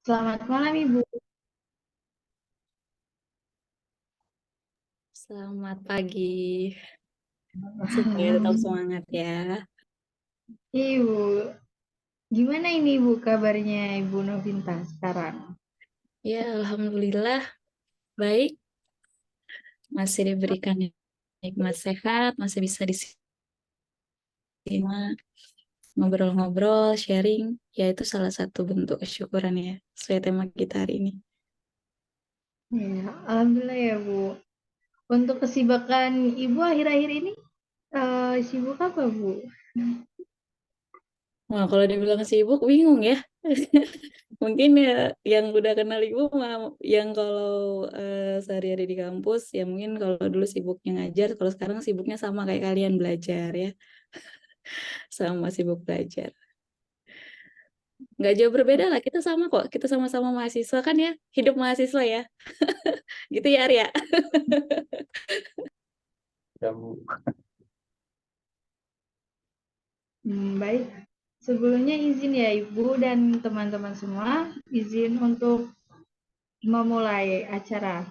Selamat malam Ibu. Selamat pagi, supaya tetap semangat ya. Ibu, gimana ini Ibu kabarnya Ibu Novinta sekarang? Ya, alhamdulillah baik, masih diberikan nikmat sehat, masih bisa disimak, ngobrol-ngobrol, sharing, ya itu salah satu bentuk kesyukuran ya, sesuai tema kita hari ini. Ya, Alhamdulillah ya Bu. Untuk kesibukan Ibu akhir-akhir ini, sibuk apa Bu? Wah, kalau dibilang sibuk, bingung ya. Mungkin ya yang udah kenal ibu mah, yang kalau sehari-hari di kampus, ya mungkin kalau dulu sibuknya ngajar, kalau sekarang sibuknya sama kayak kalian belajar ya, sama sibuk belajar. Nggak jauh berbeda lah, kita sama kok, kita sama-sama mahasiswa kan ya, hidup mahasiswa ya, gitu ya Arya. Baik. Sebelumnya izin ya Ibu dan teman-teman semua, izin untuk memulai acara.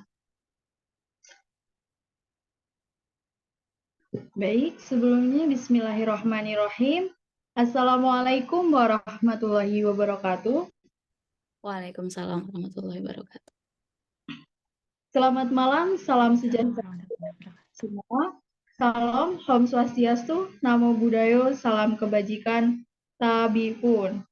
Baik, sebelumnya Bismillahirrahmanirrahim. Assalamualaikum warahmatullahi wabarakatuh. Waalaikumsalam warahmatullahi wabarakatuh. Selamat malam, salam sejahtera semua. Salam, Om Swastiastu, Namo Buddhaya, salam kebajikan, Tabipun.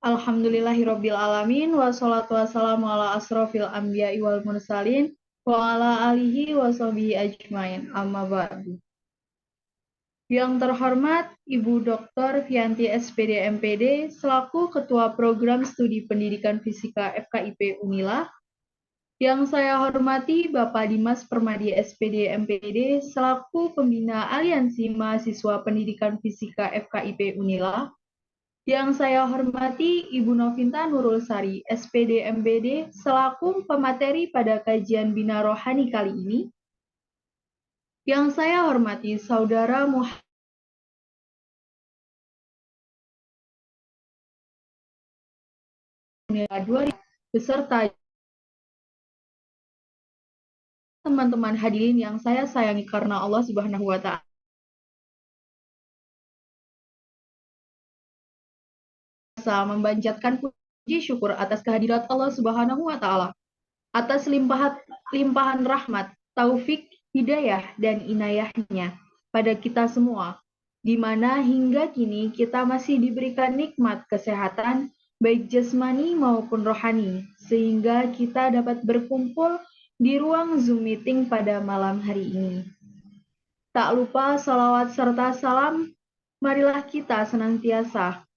Alhamdulillahirabbil alamin wassalatu wassalamu ala asrofil anbiya'i wal mursalin wa ala alihi wa sahbihi ajmain. Amma ba'du. Yang terhormat Ibu Dr. Fianti SPD MPD selaku Ketua Program Studi Pendidikan Fisika FKIP Unila. Yang saya hormati Bapak Dimas Permadi SPD MPD selaku Pembina Aliansi Mahasiswa Pendidikan Fisika FKIP Unila. Yang saya hormati Ibu Novinta Nurul Sari SPD MPD selaku pemateri pada kajian Bina Rohani kali ini. Yang saya hormati Saudara Muhammad beserta teman-teman hadirin yang saya sayangi karena Allah Subhanahu wa taala. Memanjatkan puji syukur atas kehadirat Allah Subhanahu wa taala, atas limpahan rahmat, taufik, hidayah dan inayahnya pada kita semua, di mana hingga kini kita masih diberikan nikmat kesehatan baik jasmani maupun rohani, sehingga kita dapat berkumpul di ruang Zoom meeting pada malam hari ini. Tak lupa salawat serta salam, marilah kita senantiasa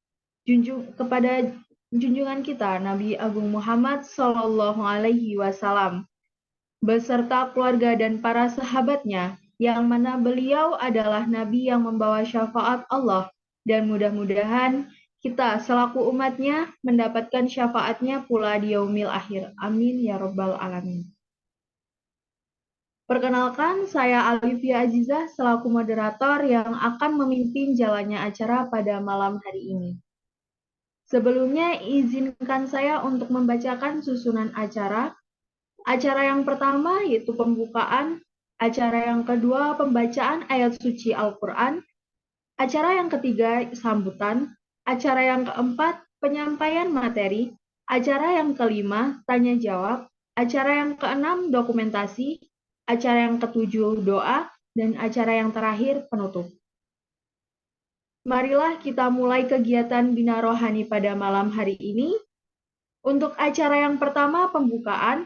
kepada junjungan kita Nabi Agung Muhammad Sallallahu Alaihi Wasallam beserta keluarga dan para sahabatnya, yang mana beliau adalah Nabi yang membawa syafaat Allah, dan mudah-mudahan kita selaku umatnya mendapatkan syafaatnya pula di yaumil akhir. Amin ya robbal alamin. Perkenalkan, saya Alivia Azizah selaku moderator yang akan memimpin jalannya acara pada malam hari ini. Sebelumnya, izinkan saya untuk membacakan susunan acara. Acara yang pertama yaitu pembukaan, acara yang kedua pembacaan ayat suci Al-Quran, acara yang ketiga sambutan, acara yang keempat penyampaian materi, acara yang kelima tanya jawab, acara yang keenam dokumentasi, acara yang ketujuh doa, dan acara yang terakhir penutup. Marilah kita mulai kegiatan Bina Rohani pada malam hari ini. Untuk acara yang pertama pembukaan,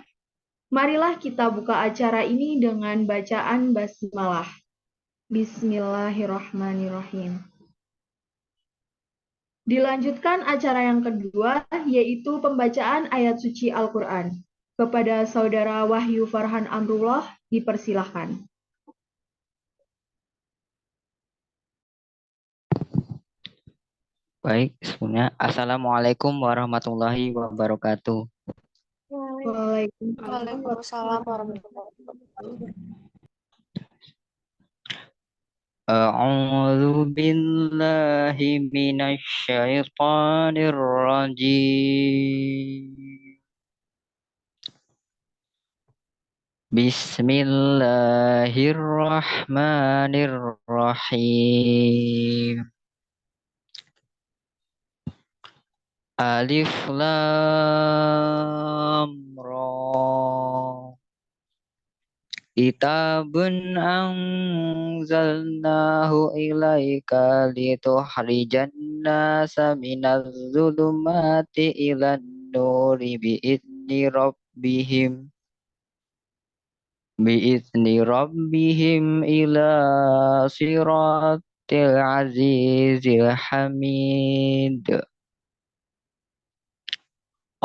marilah kita buka acara ini dengan bacaan basmalah. Bismillahirrahmanirrahim. Dilanjutkan acara yang kedua, yaitu pembacaan ayat suci Al-Quran. Kepada Saudara Wahyu Farhan Amrullah, dipersilahkan. Baik, sebelumnya Assalamualaikum warahmatullahi wabarakatuh. Waalaikumsalam warahmatullahi wabarakatuh. أعوذ بالله من الشيطان الرجيم. بسم الله الرحمن الرحيم. ألف لام را كتاب أنزلناه إليك لتخرج الناس من الظلمات إلى النور بإذن ربهم إلى صراط العزيز الحميد.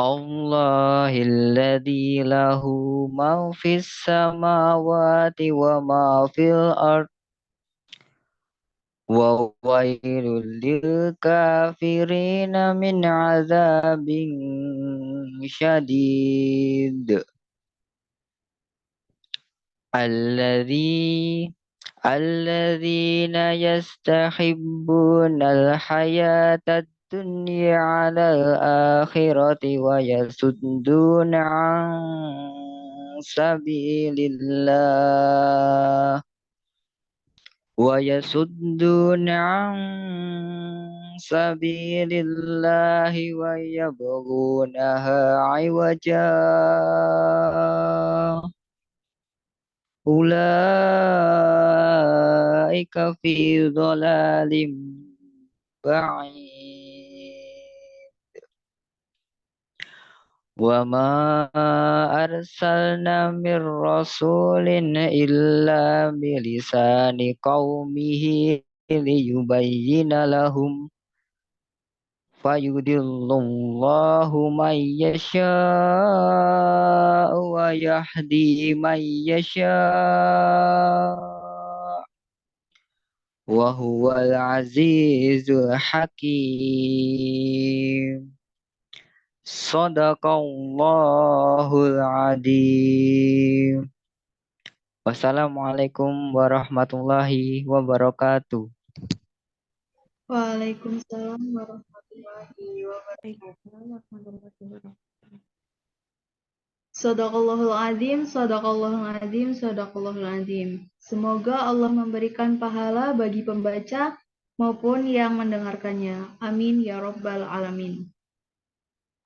الله الذي له ما في السماوات وما في الأرض وويل للكافرين من عذاب شديد. الذين يستحبون الحياة الدنيا على الآخرة ويصدون عن سبيل الله ويبغونها عوجا أولئك في ضلال بعيد. وما أرسلنا من رسول إلا بلسان قومه ليبين لهم فيضل الله من يشاء ويهدي من يشاء وهو العزيز الحكيم. صدق الله العظيم. Wassalamualaikum warahmatullahi wabarakatuh. Waalaikumsalam warahmatullahi wabarakatuh. Sadaqallahul azim, sadaqallahul azim, sadaqallahul azim. Semoga Allah memberikan pahala bagi pembaca maupun yang mendengarkannya. Amin ya rabbal alamin.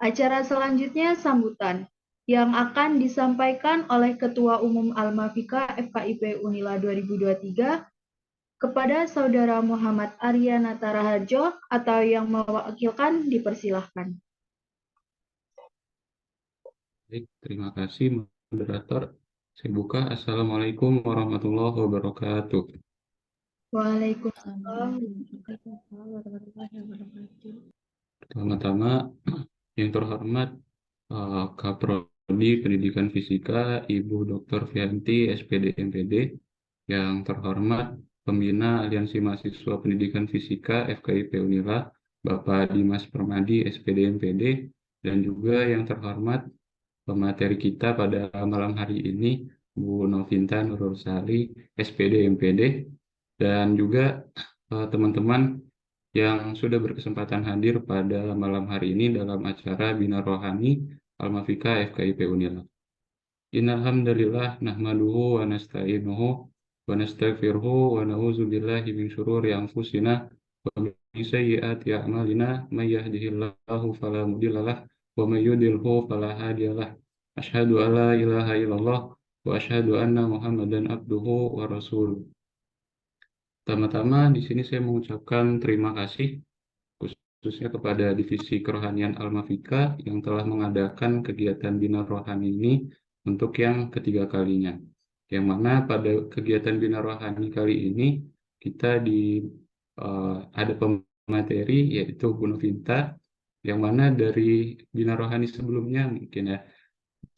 Acara selanjutnya sambutan yang akan disampaikan oleh Ketua Umum Almafika FKIP Unila 2023 kepada Saudara Muhammad Arya Nataraharjo atau yang mewakilkan dipersilahkan. Baik, terima kasih moderator. Saya buka. Assalamualaikum warahmatullahi wabarakatuh. Waalaikumsalam. Pertama-tama, yang terhormat Kaprodi Pendidikan Fisika Ibu Dr. Fianti SPD MPD, yang terhormat Pembina Aliansi Mahasiswa Pendidikan Fisika FKIP Unila Bapak Dimas Permadi SPD MPD, dan juga yang terhormat pemateri kita pada malam hari ini Bu Novinta Nurul Sari SPD MPD, dan juga teman-teman yang sudah berkesempatan hadir pada malam hari ini dalam acara Bina Rohani Almafika FKIP Unila. Innalhamdulillah nahmaduhu wa nasta'inuhu wa nastaghfiruhu wa na'udzu billahi min syururi anfusina wa min sayyiati a'malina may yahdihillahu fala mudhillalah wa may yudlilhu fala hadiyalah. Asyhadu an la ilaha illallah wa asyhadu anna Muhammadan abduhu wa rasuluh. Pertama-tama di sini saya mengucapkan terima kasih khususnya kepada Divisi Kerohanian Almafika yang telah mengadakan kegiatan Bina Rohani ini untuk yang ketiga kalinya. Yang mana pada kegiatan Bina Rohani kali ini kita ada pemateri yaitu Bu Novinta, yang mana dari Bina Rohani sebelumnya mungkin ya,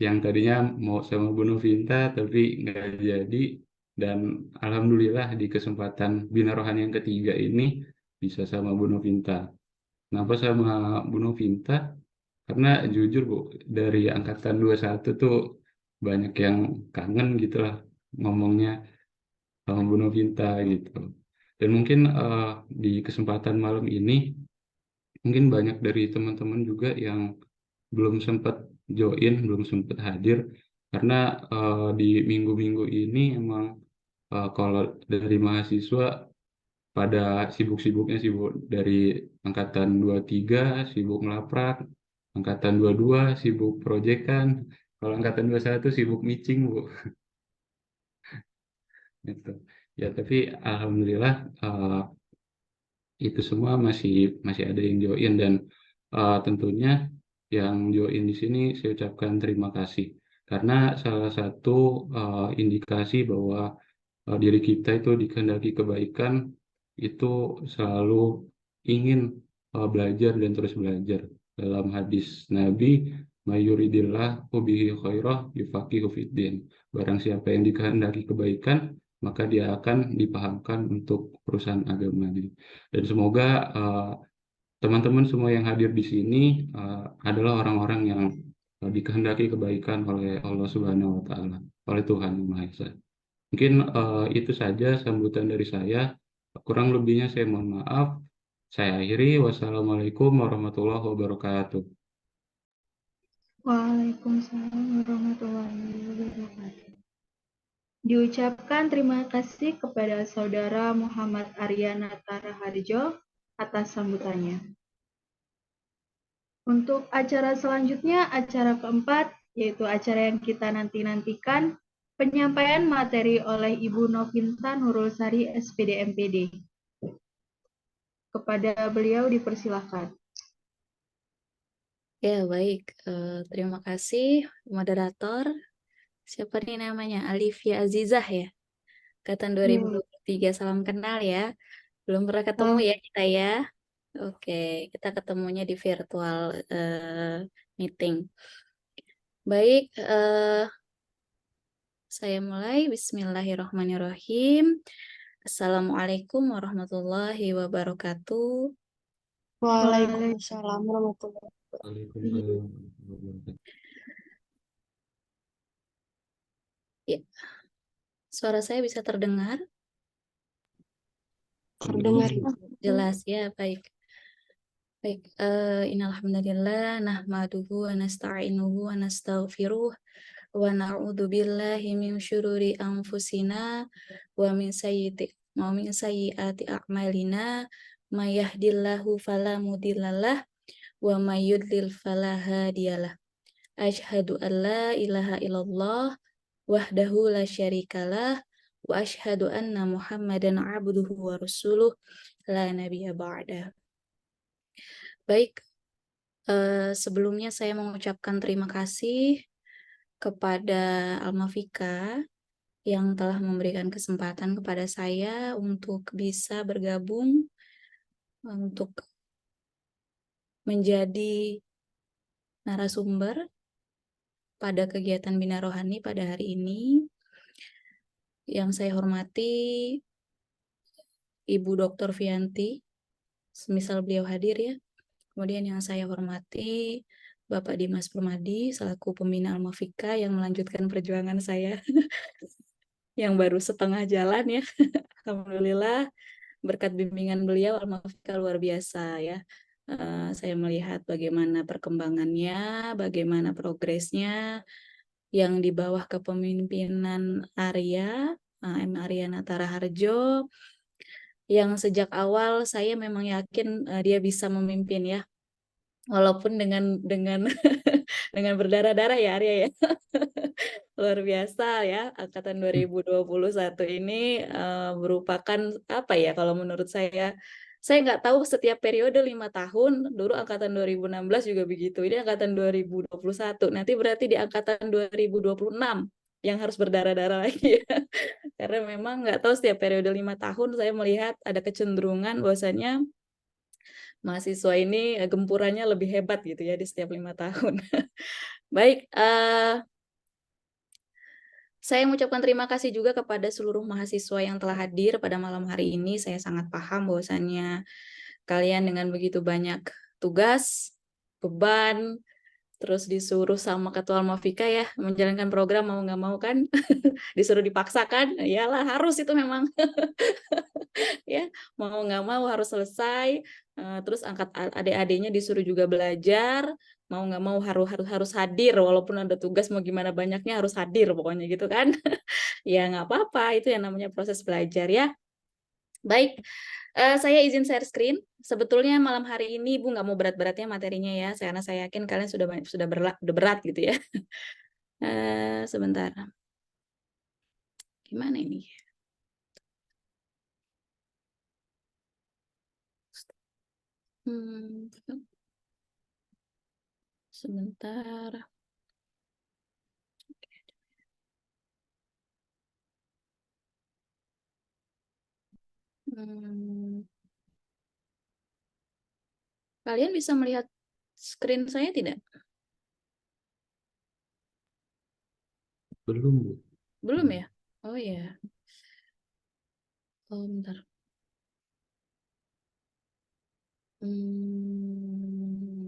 yang tadinya mau sama Bu Novinta tapi nggak jadi, dan alhamdulillah di kesempatan Bina Rohani yang ketiga ini bisa sama Bu Novinta. Kenapa sama Bu Novinta? Karena jujur Bu, dari angkatan 21 tuh banyak yang kangen gitu lah ngomongnya sama Bu Novinta gitu. Dan mungkin di kesempatan malam ini mungkin banyak dari teman-teman juga yang belum sempat join, belum sempat hadir karena di minggu-minggu ini emang kalau dari mahasiswa pada sibuk-sibuknya, sibuk dari angkatan 23 sibuk ngelaprak, angkatan 22 sibuk proyekan, kalau angkatan 21 sibuk meeting, Bu. Gitu. Ya, tapi alhamdulillah itu semua masih masih ada yang join dan tentunya yang join di sini saya ucapkan terima kasih karena salah satu indikasi bahwa diri kita itu dikehendaki kebaikan itu selalu ingin belajar dan terus belajar. Dalam hadis Nabi, mayuridillah bihi khairah yufaqihu fiddin. Barang siapa yang dikehendaki kebaikan, maka dia akan dipahamkan untuk urusan agamanya. Dan semoga teman-teman semua yang hadir di sini adalah orang-orang yang dikehendaki kebaikan oleh Allah Subhanahu wa taala, oleh Tuhan Yang Maha Esa. Mungkin itu saja sambutan dari saya. Kurang lebihnya saya mohon maaf. Saya akhiri. Wassalamualaikum warahmatullahi wabarakatuh. Waalaikumsalam warahmatullahi wabarakatuh. Diucapkan terima kasih kepada Saudara Muhammad Arya Natara Harjo atas sambutannya. Untuk acara selanjutnya, acara keempat, yaitu acara yang kita nanti-nantikan, penyampaian materi oleh Ibu Novinta Nurul Sari, SPD MPD. Kepada beliau dipersilahkan. Ya, baik. Terima kasih, moderator. Siapa nih namanya? Alifia Azizah ya? Angkatan 2023, salam kenal ya. Belum pernah ketemu ya kita ya. Oke, kita ketemunya di virtual meeting. Baik, saya mulai. Bismillahirrahmanirrahim. Assalamualaikum warahmatullahi wabarakatuh. Waalaikumsalam warahmatullahi Waalaikumsalam warahmatullahi wabarakatuh. Ya. Suara saya bisa terdengar? terdengar. Jelas ya, baik. Baik, innal hamdalillah nahmaduhu wa nasta'inuhu wa nastaghfiruh wa na'udzu billahi min syururi anfusina wa min sayyiati a'malina may yahdihillahu fala mudhillalah wa may yudlil fala hadiyalah. Asyhadu an la ilaha illallah wahdahu la syarikalah wa asyhadu anna Muhammadan abduhu wa rasuluh la nabiyya ba'da. Baik, sebelumnya saya mengucapkan terima kasih kepada Almafika yang telah memberikan kesempatan kepada saya untuk bisa bergabung untuk menjadi narasumber pada kegiatan Bina Rohani pada hari ini. Yang saya hormati Ibu Dr. Fianti, semisal beliau hadir ya. Kemudian yang saya hormati Bapak Dimas Permadi selaku pembina Almafika yang melanjutkan perjuangan saya yang baru setengah jalan ya. Alhamdulillah berkat bimbingan beliau Almafika luar biasa ya. Saya melihat bagaimana perkembangannya, bagaimana progresnya yang di bawah kepemimpinan Arya, M. Arya Natara Harjo, yang sejak awal saya memang yakin dia bisa memimpin ya, walaupun dengan dengan berdarah-darah ya Arya ya. Luar biasa ya, angkatan 2021 ini merupakan apa ya kalau menurut saya nggak tahu setiap periode 5 tahun, dulu angkatan 2016 juga begitu, ini angkatan 2021, nanti berarti di angkatan 2026 yang harus berdarah-darah lagi ya. Karena memang nggak tahu setiap periode 5 tahun saya melihat ada kecenderungan bahwasanya mahasiswa ini gempurannya lebih hebat gitu ya di setiap 5 tahun. Baik, saya mengucapkan terima kasih juga kepada seluruh mahasiswa yang telah hadir pada malam hari ini. Saya sangat paham bahwasannya kalian dengan begitu banyak tugas, beban, terus disuruh sama ketua Almafika ya menjalankan program mau nggak mau kan, disuruh dipaksakan, iyalah harus itu memang. Ya mau nggak mau harus selesai. Terus angkat adik-adiknya disuruh juga belajar, mau nggak mau harus hadir walaupun ada tugas mau gimana banyaknya harus hadir pokoknya gitu kan. Ya nggak apa-apa, itu yang namanya proses belajar ya. Baik, saya izin share screen. Sebetulnya malam hari ini Ibu nggak mau berat-beratnya materinya ya, karena saya yakin kalian sudah berat gitu ya. Sebentar, gimana ini? Hmm, sebentar. Hmm, kalian bisa melihat screen saya tidak? Belum, Bu. Belum ya? Oh ya. Oh, bentar.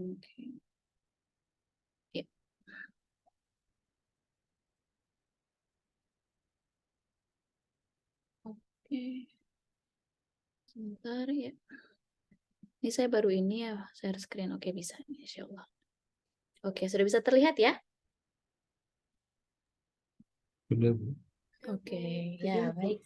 Oke. Ya. Oke. Sebentar ya. Ini saya baru ini ya, share screen. Oke, bisa. Insya Allah. Oke, sudah bisa terlihat ya? Sudah, Bu. Oke, ya baik.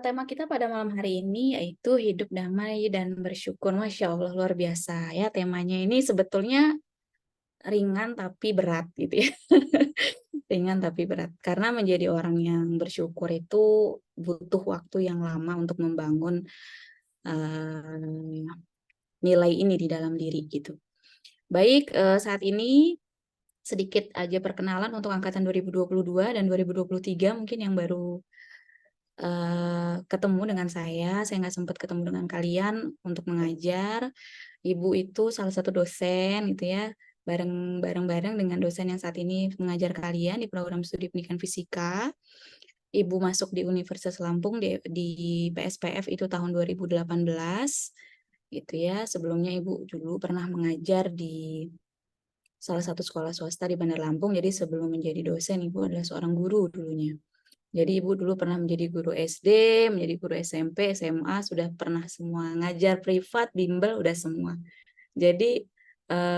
Tema kita pada malam hari ini yaitu hidup damai dan bersyukur. Masya Allah, luar biasa ya temanya ini sebetulnya ringan tapi berat gitu ya. Ringan tapi berat. Karena menjadi orang yang bersyukur itu butuh waktu yang lama untuk membangun nilai ini di dalam diri gitu. Baik, saat ini sedikit aja perkenalan untuk angkatan 2022 dan 2023 mungkin yang baru ketemu dengan saya nggak sempat ketemu dengan kalian untuk mengajar. Ibu itu salah satu dosen gitu ya, bareng dengan dosen yang saat ini mengajar kalian di program studi pendidikan fisika. Ibu masuk di Universitas Lampung di PSPF itu tahun 2018 gitu ya. Sebelumnya Ibu dulu pernah mengajar di salah satu sekolah swasta di Bandar Lampung. Jadi sebelum menjadi dosen Ibu adalah seorang guru dulunya. Jadi Ibu dulu pernah menjadi guru SD, menjadi guru SMP, SMA, sudah pernah semua. Ngajar privat, bimbel, udah semua. Jadi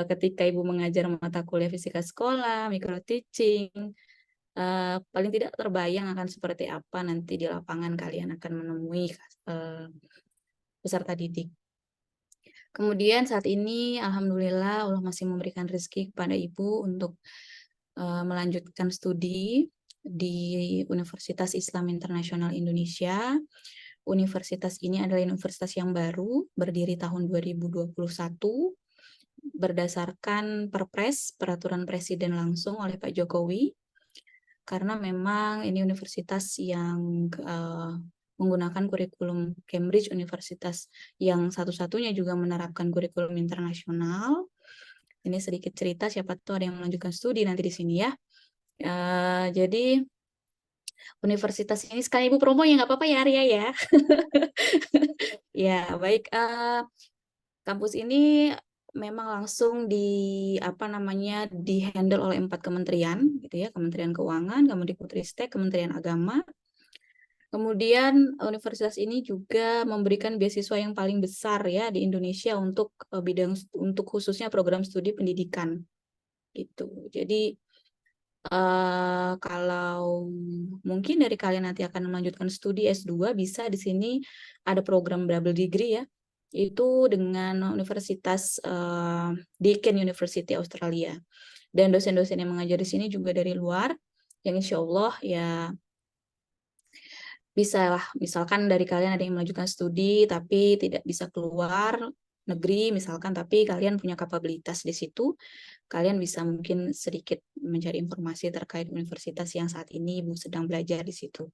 ketika Ibu mengajar mata kuliah fisika sekolah, micro teaching, paling tidak terbayang akan seperti apa nanti di lapangan kalian akan menemui peserta didik. Kemudian saat ini Alhamdulillah Allah masih memberikan rezeki kepada Ibu untuk melanjutkan studi di Universitas Islam Internasional Indonesia. Universitas ini adalah universitas yang baru, berdiri tahun 2021, berdasarkan Perpres, Peraturan Presiden langsung oleh Pak Jokowi, karena memang ini universitas yang menggunakan kurikulum Cambridge, universitas yang satu-satunya juga menerapkan kurikulum internasional. Ini sedikit cerita, siapa tahu ada yang melanjutkan studi nanti di sini ya. Jadi universitas ini sekali Ibu promo ya nggak apa-apa ya Arya ya. Ya baik, kampus ini memang langsung di handle oleh 4 kementerian gitu ya, Kementerian Keuangan, Kemendikbudristek, Kementerian Agama. Kemudian universitas ini juga memberikan beasiswa yang paling besar ya di Indonesia untuk untuk khususnya program studi pendidikan gitu. Jadi kalau mungkin dari kalian nanti akan melanjutkan studi S2 bisa di sini ada program double degree ya. Itu dengan Universitas Deakin University Australia. Dan dosen-dosen yang mengajar di sini juga dari luar yang insya Allah ya bisa lah, misalkan dari kalian ada yang melanjutkan studi tapi tidak bisa keluar negeri misalkan, tapi kalian punya kapabilitas di situ, kalian bisa mungkin sedikit mencari informasi terkait universitas yang saat ini Ibu sedang belajar di situ.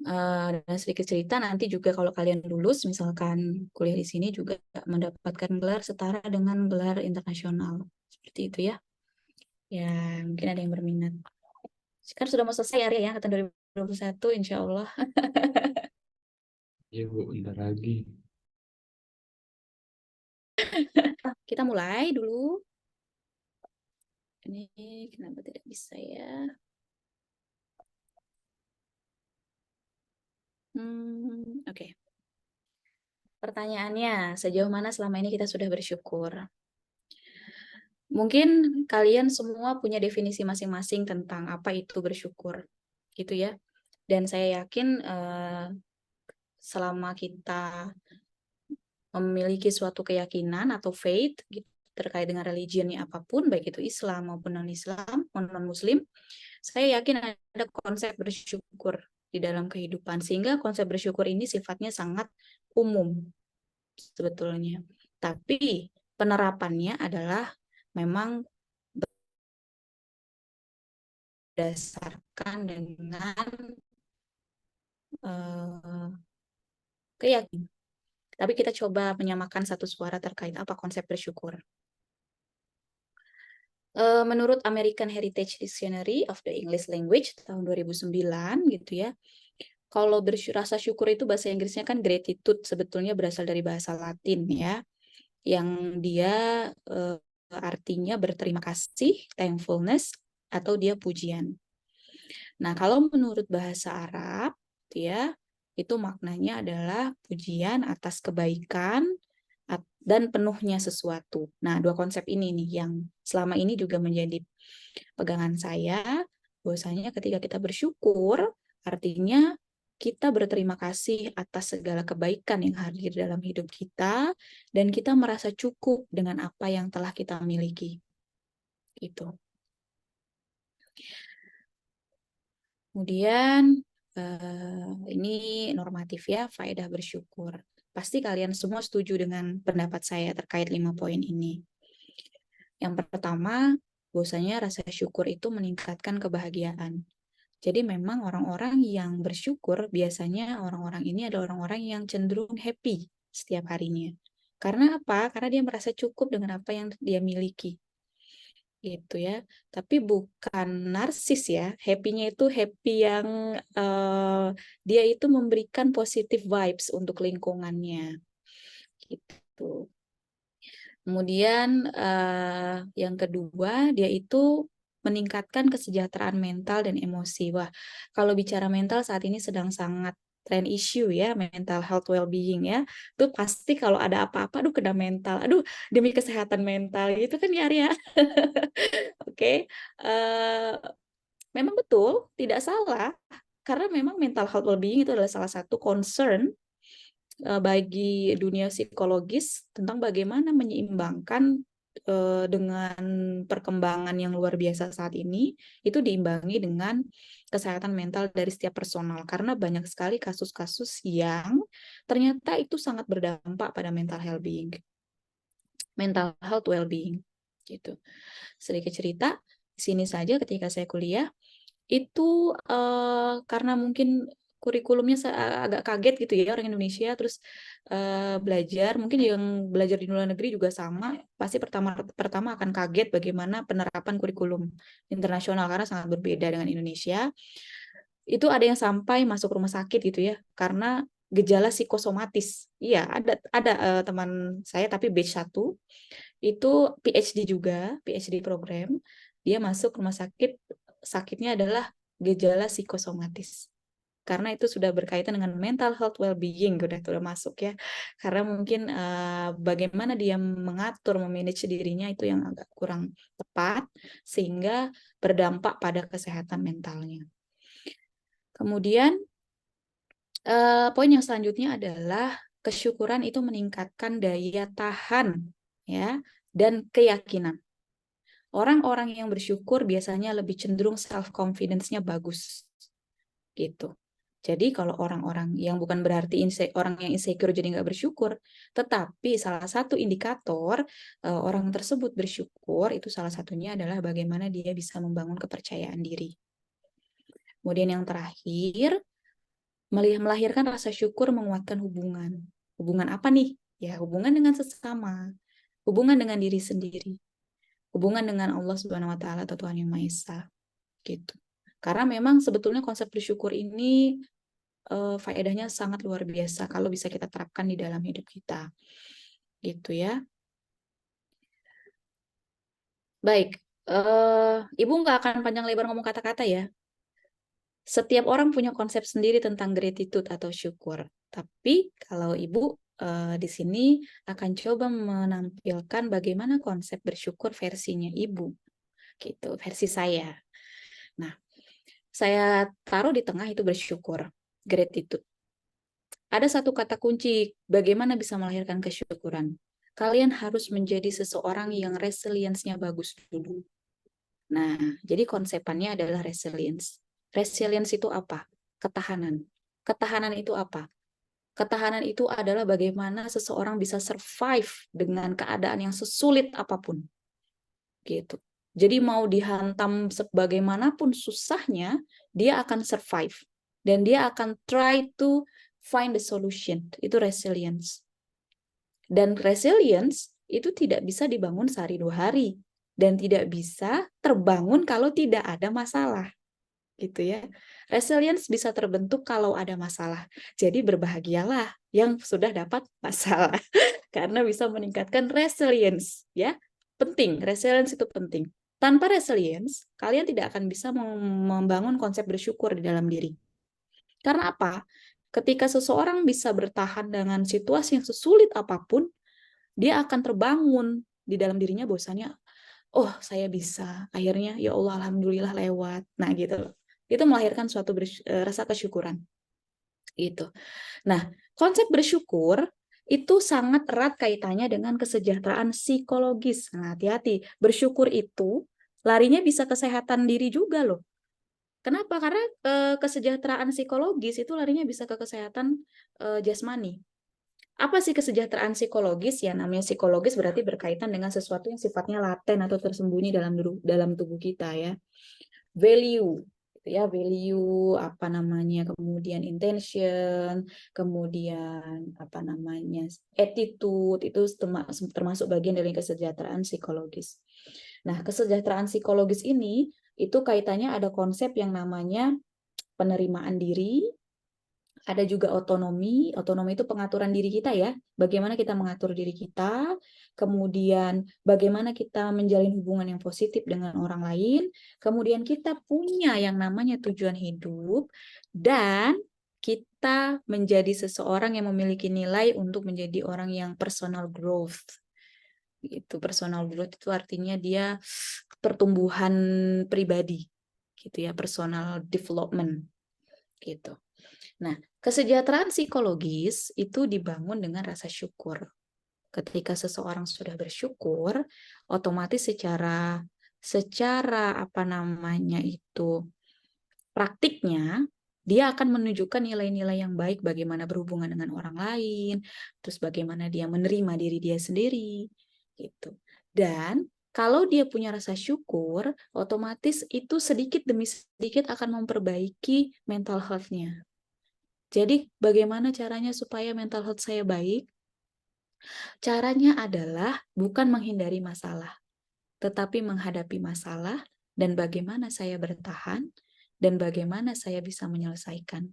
Dan sedikit cerita nanti juga kalau kalian lulus misalkan kuliah di sini juga mendapatkan gelar setara dengan gelar internasional seperti itu ya. Ya mungkin ada yang berminat. Sekarang sudah mau selesai ya ya angkatan 2021 insya Allah. Iya, Bu, bentar lagi. kita mulai dulu. Ini kenapa tidak bisa ya? Oke. Pertanyaannya, sejauh mana selama ini kita sudah bersyukur? Mungkin kalian semua punya definisi masing-masing tentang apa itu bersyukur, gitu ya. Dan saya yakin selama kita memiliki suatu keyakinan atau faith gitu, terkait dengan religionnya apapun, baik itu Islam maupun non-Islam, non-Muslim, saya yakin ada konsep bersyukur di dalam kehidupan, sehingga konsep bersyukur ini sifatnya sangat umum sebetulnya. Tapi penerapannya adalah memang berdasarkan dengan keyakinan. Tapi kita coba menyamakan satu suara terkait apa konsep bersyukur. Menurut American Heritage Dictionary of the English Language tahun 2009 gitu ya, kalau rasa syukur itu bahasa Inggrisnya kan gratitude, sebetulnya berasal dari bahasa Latin ya, yang dia artinya berterima kasih, thankfulness, atau dia pujian. Nah, kalau menurut bahasa Arab ya, itu maknanya adalah pujian atas kebaikan dan penuhnya sesuatu. Nah, dua konsep ini nih yang selama ini juga menjadi pegangan saya, bahwasanya ketika kita bersyukur, artinya kita berterima kasih atas segala kebaikan yang hadir dalam hidup kita, dan kita merasa cukup dengan apa yang telah kita miliki. Itu. Kemudian, ini normatif ya, faedah bersyukur. Pasti kalian semua setuju dengan pendapat saya terkait 5 poin ini. Yang pertama, bahwasanya rasa syukur itu meningkatkan kebahagiaan. Jadi memang orang-orang yang bersyukur biasanya orang-orang ini adalah orang-orang yang cenderung happy setiap harinya. Karena apa? Karena dia merasa cukup dengan apa yang dia miliki. Gitu ya. Tapi bukan narsis ya. Happy-nya itu happy yang dia itu memberikan positive vibes untuk lingkungannya. Gitu. Kemudian yang kedua, dia itu meningkatkan kesejahteraan mental dan emosi. Wah, kalau bicara mental saat ini sedang sangat trend issue ya, mental health well-being ya. Itu pasti kalau ada apa-apa, aduh kena mental, aduh demi kesehatan mental gitu kan ya Arya. Oke, memang betul, tidak salah. Karena memang mental health well-being itu adalah salah satu concern bagi dunia psikologis tentang bagaimana menyeimbangkan dengan perkembangan yang luar biasa saat ini, itu diimbangi dengan kesehatan mental dari setiap personal, karena banyak sekali kasus-kasus yang ternyata itu sangat berdampak pada mental health well-being gitu. Sedikit cerita, di sini saja ketika saya kuliah itu karena mungkin kurikulumnya agak kaget gitu ya orang Indonesia, terus belajar, mungkin yang belajar di luar negeri juga sama, pasti pertama akan kaget bagaimana penerapan kurikulum internasional karena sangat berbeda dengan Indonesia. Itu ada yang sampai masuk rumah sakit gitu ya karena gejala psikosomatis. Iya, ada teman saya tapi batch 1 itu PhD juga, PhD program, dia masuk rumah sakit, sakitnya adalah gejala psikosomatis. Karena itu sudah berkaitan dengan mental health well-being, udah masuk ya. Karena mungkin bagaimana dia mengatur, memanage dirinya itu yang agak kurang tepat, sehingga berdampak pada kesehatan mentalnya. Kemudian, poin yang selanjutnya adalah kesyukuran itu meningkatkan daya tahan ya dan keyakinan. Orang-orang yang bersyukur biasanya lebih cenderung self-confidence-nya bagus. Gitu. Jadi kalau orang-orang yang bukan berarti orang yang insecure jadi nggak bersyukur, tetapi salah satu indikator orang tersebut bersyukur itu salah satunya adalah bagaimana dia bisa membangun kepercayaan diri. Kemudian yang terakhir, melahirkan rasa syukur menguatkan hubungan. Hubungan apa nih? Ya, hubungan dengan sesama, hubungan dengan diri sendiri, hubungan dengan Allah Subhanahu wa taala atau Tuhan Yang Maha Esa. Gitu. Karena memang sebetulnya konsep bersyukur ini faedahnya sangat luar biasa kalau bisa kita terapkan di dalam hidup kita. Gitu ya. Baik, Ibu nggak akan panjang lebar ngomong kata-kata ya. Setiap orang punya konsep sendiri tentang gratitude atau syukur. Tapi kalau Ibu di sini akan coba menampilkan bagaimana konsep bersyukur versinya Ibu, gitu, versi saya. Nah, saya taruh di tengah itu bersyukur, gratitude. Ada satu kata kunci bagaimana bisa melahirkan kesyukuran. Kalian harus menjadi seseorang yang resilience-nya bagus dulu. Nah, jadi konsepannya adalah resilience. Resilience itu apa? Ketahanan. Ketahanan itu apa? Ketahanan itu adalah bagaimana seseorang bisa survive dengan keadaan yang sesulit apapun. Gitu. Jadi mau dihantam sebagaimanapun susahnya, dia akan survive. Dan dia akan try to find the solution. Itu resilience. Dan resilience itu tidak bisa dibangun sehari 2 hari. Dan tidak bisa terbangun kalau tidak ada masalah. Gitu ya. Resilience bisa terbentuk kalau ada masalah. Jadi berbahagialah yang sudah dapat masalah karena bisa meningkatkan resilience, ya. Penting, resilience itu penting. Tanpa resilience, kalian tidak akan bisa membangun konsep bersyukur di dalam diri. Karena apa? Ketika seseorang bisa bertahan dengan situasi yang sesulit apapun, dia akan terbangun di dalam dirinya bahwasanya, oh saya bisa, akhirnya ya Allah alhamdulillah lewat. Nah gitu loh. Itu melahirkan suatu rasa kesyukuran. Gitu. Nah, konsep bersyukur itu sangat erat kaitannya dengan kesejahteraan psikologis. Nah, hati-hati. Bersyukur itu larinya bisa kesehatan diri juga loh. Kenapa? Karena kesejahteraan psikologis itu larinya bisa ke kesehatan jasmani. Apa sih kesejahteraan psikologis? Ya, namanya psikologis berarti berkaitan dengan sesuatu yang sifatnya laten atau tersembunyi dalam tubuh kita ya. Value, ya, value apa namanya, kemudian intention, kemudian apa namanya, attitude, itu termasuk bagian dari kesejahteraan psikologis. Nah, kesejahteraan psikologis ini itu kaitannya ada konsep yang namanya penerimaan diri, ada juga otonomi. Otonomi itu pengaturan diri kita ya. Bagaimana kita mengatur diri kita, kemudian bagaimana kita menjalin hubungan yang positif dengan orang lain, kemudian kita punya yang namanya tujuan hidup, dan kita menjadi seseorang yang memiliki nilai untuk menjadi orang yang personal growth. Itu personal growth itu artinya dia pertumbuhan pribadi gitu ya, personal development gitu. Nah, kesejahteraan psikologis itu dibangun dengan rasa syukur. Ketika seseorang sudah bersyukur, otomatis secara apa namanya itu praktiknya dia akan menunjukkan nilai-nilai yang baik bagaimana berhubungan dengan orang lain, terus bagaimana dia menerima diri dia sendiri gitu. Dan kalau dia punya rasa syukur, otomatis itu sedikit demi sedikit akan memperbaiki mental health-nya. Jadi bagaimana caranya supaya mental health saya baik? Caranya adalah bukan menghindari masalah, tetapi menghadapi masalah dan bagaimana saya bertahan dan bagaimana saya bisa menyelesaikan.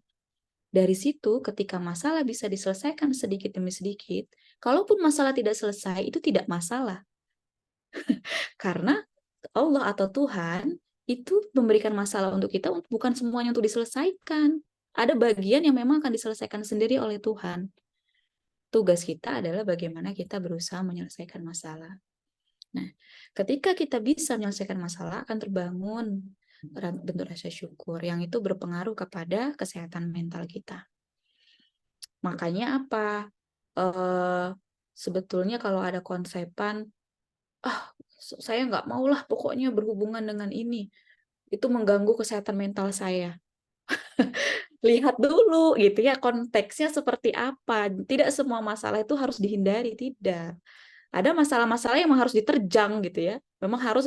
Dari situ ketika masalah bisa diselesaikan sedikit demi sedikit, kalaupun masalah tidak selesai itu tidak masalah. Karena Allah atau Tuhan itu memberikan masalah untuk kita bukan semuanya untuk diselesaikan. Ada bagian yang memang akan diselesaikan sendiri oleh Tuhan. Tugas kita adalah bagaimana kita berusaha menyelesaikan masalah. Nah, ketika kita bisa menyelesaikan masalah, akan terbangun bentuk rasa syukur yang itu berpengaruh kepada kesehatan mental kita. Makanya apa? Sebetulnya kalau ada konsepan, saya nggak maulah pokoknya berhubungan dengan ini. Itu mengganggu kesehatan mental saya. Lihat dulu gitu ya konteksnya seperti apa. Tidak semua masalah itu harus dihindari, tidak. Ada masalah-masalah yang memang harus diterjang gitu ya. Memang harus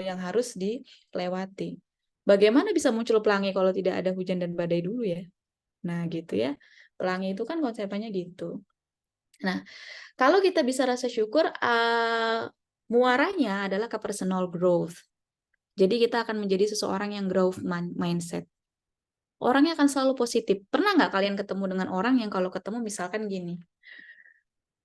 yang harus dilewati. Bagaimana bisa muncul pelangi kalau tidak ada hujan dan badai dulu ya? Nah, gitu ya. Pelangi itu kan konsepnya gitu. Nah, kalau kita bisa rasa syukur, muaranya adalah ke personal growth. Jadi kita akan menjadi seseorang yang growth mindset. Orangnya akan selalu positif. Pernah nggak kalian ketemu dengan orang yang kalau ketemu misalkan gini,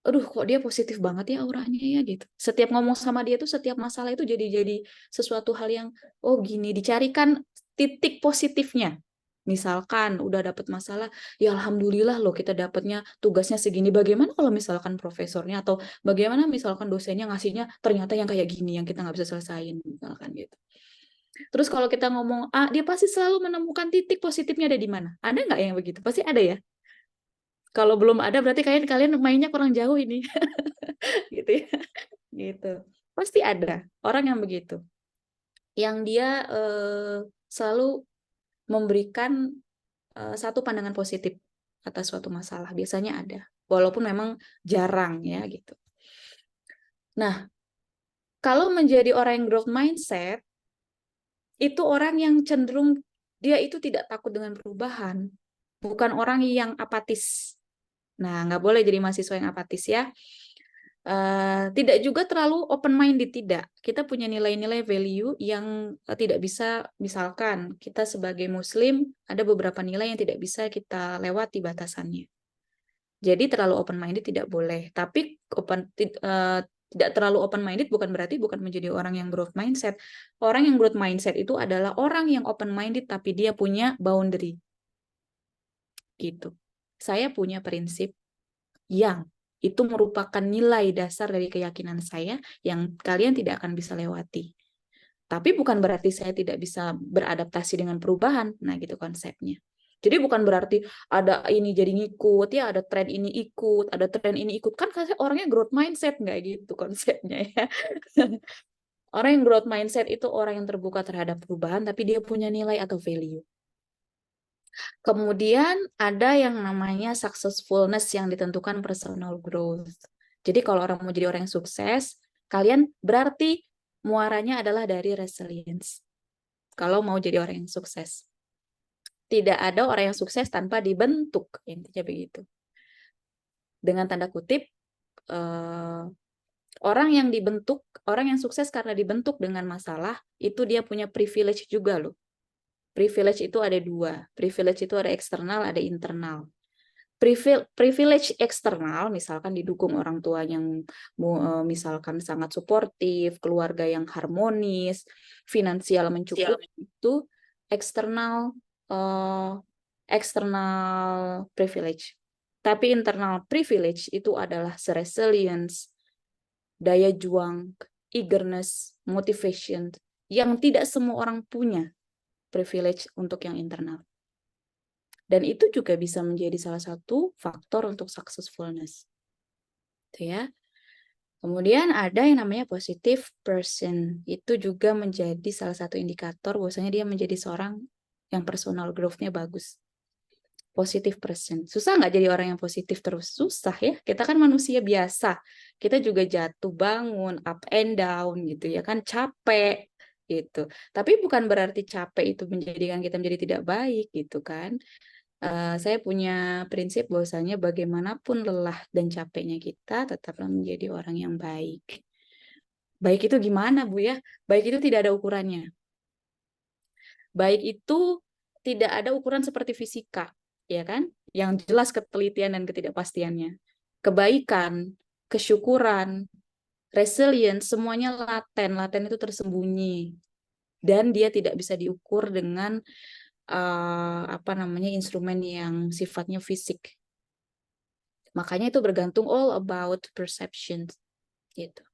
aduh kok dia positif banget ya auranya ya gitu. Setiap ngomong sama dia tuh setiap masalah itu jadi sesuatu hal yang oh gini, dicarikan titik positifnya. Misalkan udah dapat masalah, ya alhamdulillah loh kita dapatnya tugasnya segini. Bagaimana kalau misalkan profesornya atau bagaimana misalkan dosennya ngasihnya ternyata yang kayak gini yang kita nggak bisa selesaiin misalkan gitu. Terus kalau kita ngomong A, dia pasti selalu menemukan titik positifnya ada di mana. Ada nggak yang begitu? Pasti ada ya. Kalau belum ada berarti kalian mainnya kurang jauh ini. Gitu ya. Gitu. Pasti ada orang yang begitu. Yang dia selalu memberikan satu pandangan positif atas suatu masalah. Biasanya ada. Walaupun memang jarang ya gitu. Nah, kalau menjadi orang yang growth mindset, itu orang yang cenderung dia itu tidak takut dengan perubahan. Bukan orang yang apatis. Nah, nggak boleh jadi mahasiswa yang apatis ya. Tidak juga terlalu open-minded, tidak. Kita punya nilai-nilai value yang tidak bisa, misalkan kita sebagai muslim, ada beberapa nilai yang tidak bisa kita lewati batasannya. Jadi terlalu open-minded tidak boleh. Tapi tidak terlalu open-minded bukan berarti bukan menjadi orang yang growth mindset. Orang yang growth mindset itu adalah orang yang open-minded tapi dia punya boundary. Gitu. Saya punya prinsip yang itu merupakan nilai dasar dari keyakinan saya yang kalian tidak akan bisa lewati. Tapi bukan berarti saya tidak bisa beradaptasi dengan perubahan. Nah, gitu konsepnya. Jadi bukan berarti ada ini jadi ngikut, ya ada tren ini ikut, ada tren ini ikut. Kan saya orangnya growth mindset, nggak gitu konsepnya ya. Orang yang growth mindset itu orang yang terbuka terhadap perubahan, tapi dia punya nilai atau value. Kemudian ada yang namanya successfulness yang ditentukan personal growth. Jadi kalau orang mau jadi orang yang sukses, kalian berarti muaranya adalah dari resilience. Kalau mau jadi orang yang sukses. Tidak ada orang yang sukses tanpa dibentuk, intinya begitu. Dengan tanda kutip, orang yang dibentuk, orang yang sukses karena dibentuk dengan masalah, itu dia punya privilege juga loh. Privilege itu ada dua. Privilege itu ada eksternal, ada internal. Privilege eksternal, misalkan didukung orang tua yang misalkan sangat suportif, keluarga yang harmonis, finansial mencukupi, itu eksternal privilege. Tapi internal privilege itu adalah resilience, daya juang, eagerness, motivation, yang tidak semua orang punya. Privilege untuk yang internal. Dan itu juga bisa menjadi salah satu faktor untuk successfulness. Itu ya. Kemudian ada yang namanya positive person. Itu juga menjadi salah satu indikator bahwasanya dia menjadi seorang yang personal growth-nya bagus. Positive person. Susah nggak jadi orang yang positif terus? Susah ya. Kita kan manusia biasa. Kita juga jatuh bangun, up and down gitu ya kan. Capek gitu. Tapi bukan berarti capek itu menjadikan kita menjadi tidak baik gitu kan. Saya punya prinsip bahwasanya bagaimanapun lelah dan capeknya kita tetaplah menjadi orang yang baik. Baik itu gimana Bu ya? Baik itu tidak ada ukurannya. Baik itu tidak ada ukuran seperti fisika, ya kan? Yang jelas ketelitian dan ketidakpastiannya. Kebaikan, kesyukuran, resilience, semuanya laten. Laten itu tersembunyi. Dan dia tidak bisa diukur dengan instrumen yang sifatnya fisik. Makanya itu bergantung all about perception gitu.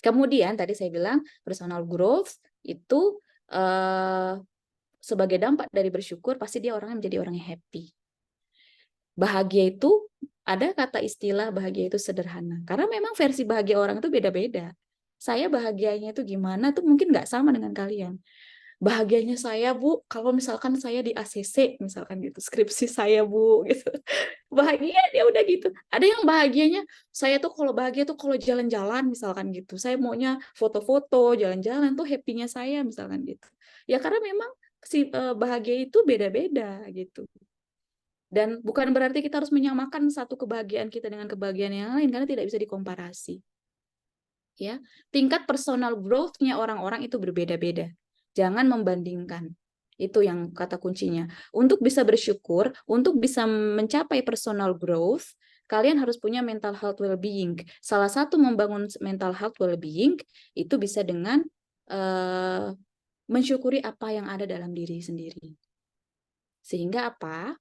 Kemudian tadi saya bilang personal growth itu sebagai dampak dari bersyukur pasti dia orangnya menjadi orang yang happy. Bahagia itu ada kata istilah bahagia itu sederhana. Karena memang versi bahagia orang itu beda-beda. Saya bahagianya itu gimana tuh mungkin nggak sama dengan kalian. Bahagianya saya Bu, kalau misalkan saya di ACC misalkan gitu, skripsi saya Bu gitu. Bahagia dia udah gitu. Ada yang bahagianya saya tuh kalau bahagia tuh kalau jalan-jalan misalkan gitu. Saya maunya foto-foto, jalan-jalan tuh happy-nya saya misalkan gitu. Ya karena memang si bahagia itu beda-beda gitu. Dan bukan berarti kita harus menyamakan satu kebahagiaan kita dengan kebahagiaan yang lain karena tidak bisa dikomparasi. Ya, tingkat personal growth-nya orang-orang itu berbeda-beda. Jangan membandingkan. Itu yang kata kuncinya. Untuk bisa bersyukur, untuk bisa mencapai personal growth, kalian harus punya mental health well-being. Salah satu membangun mental health well-being itu bisa dengan mensyukuri apa yang ada dalam diri sendiri. Sehingga apa?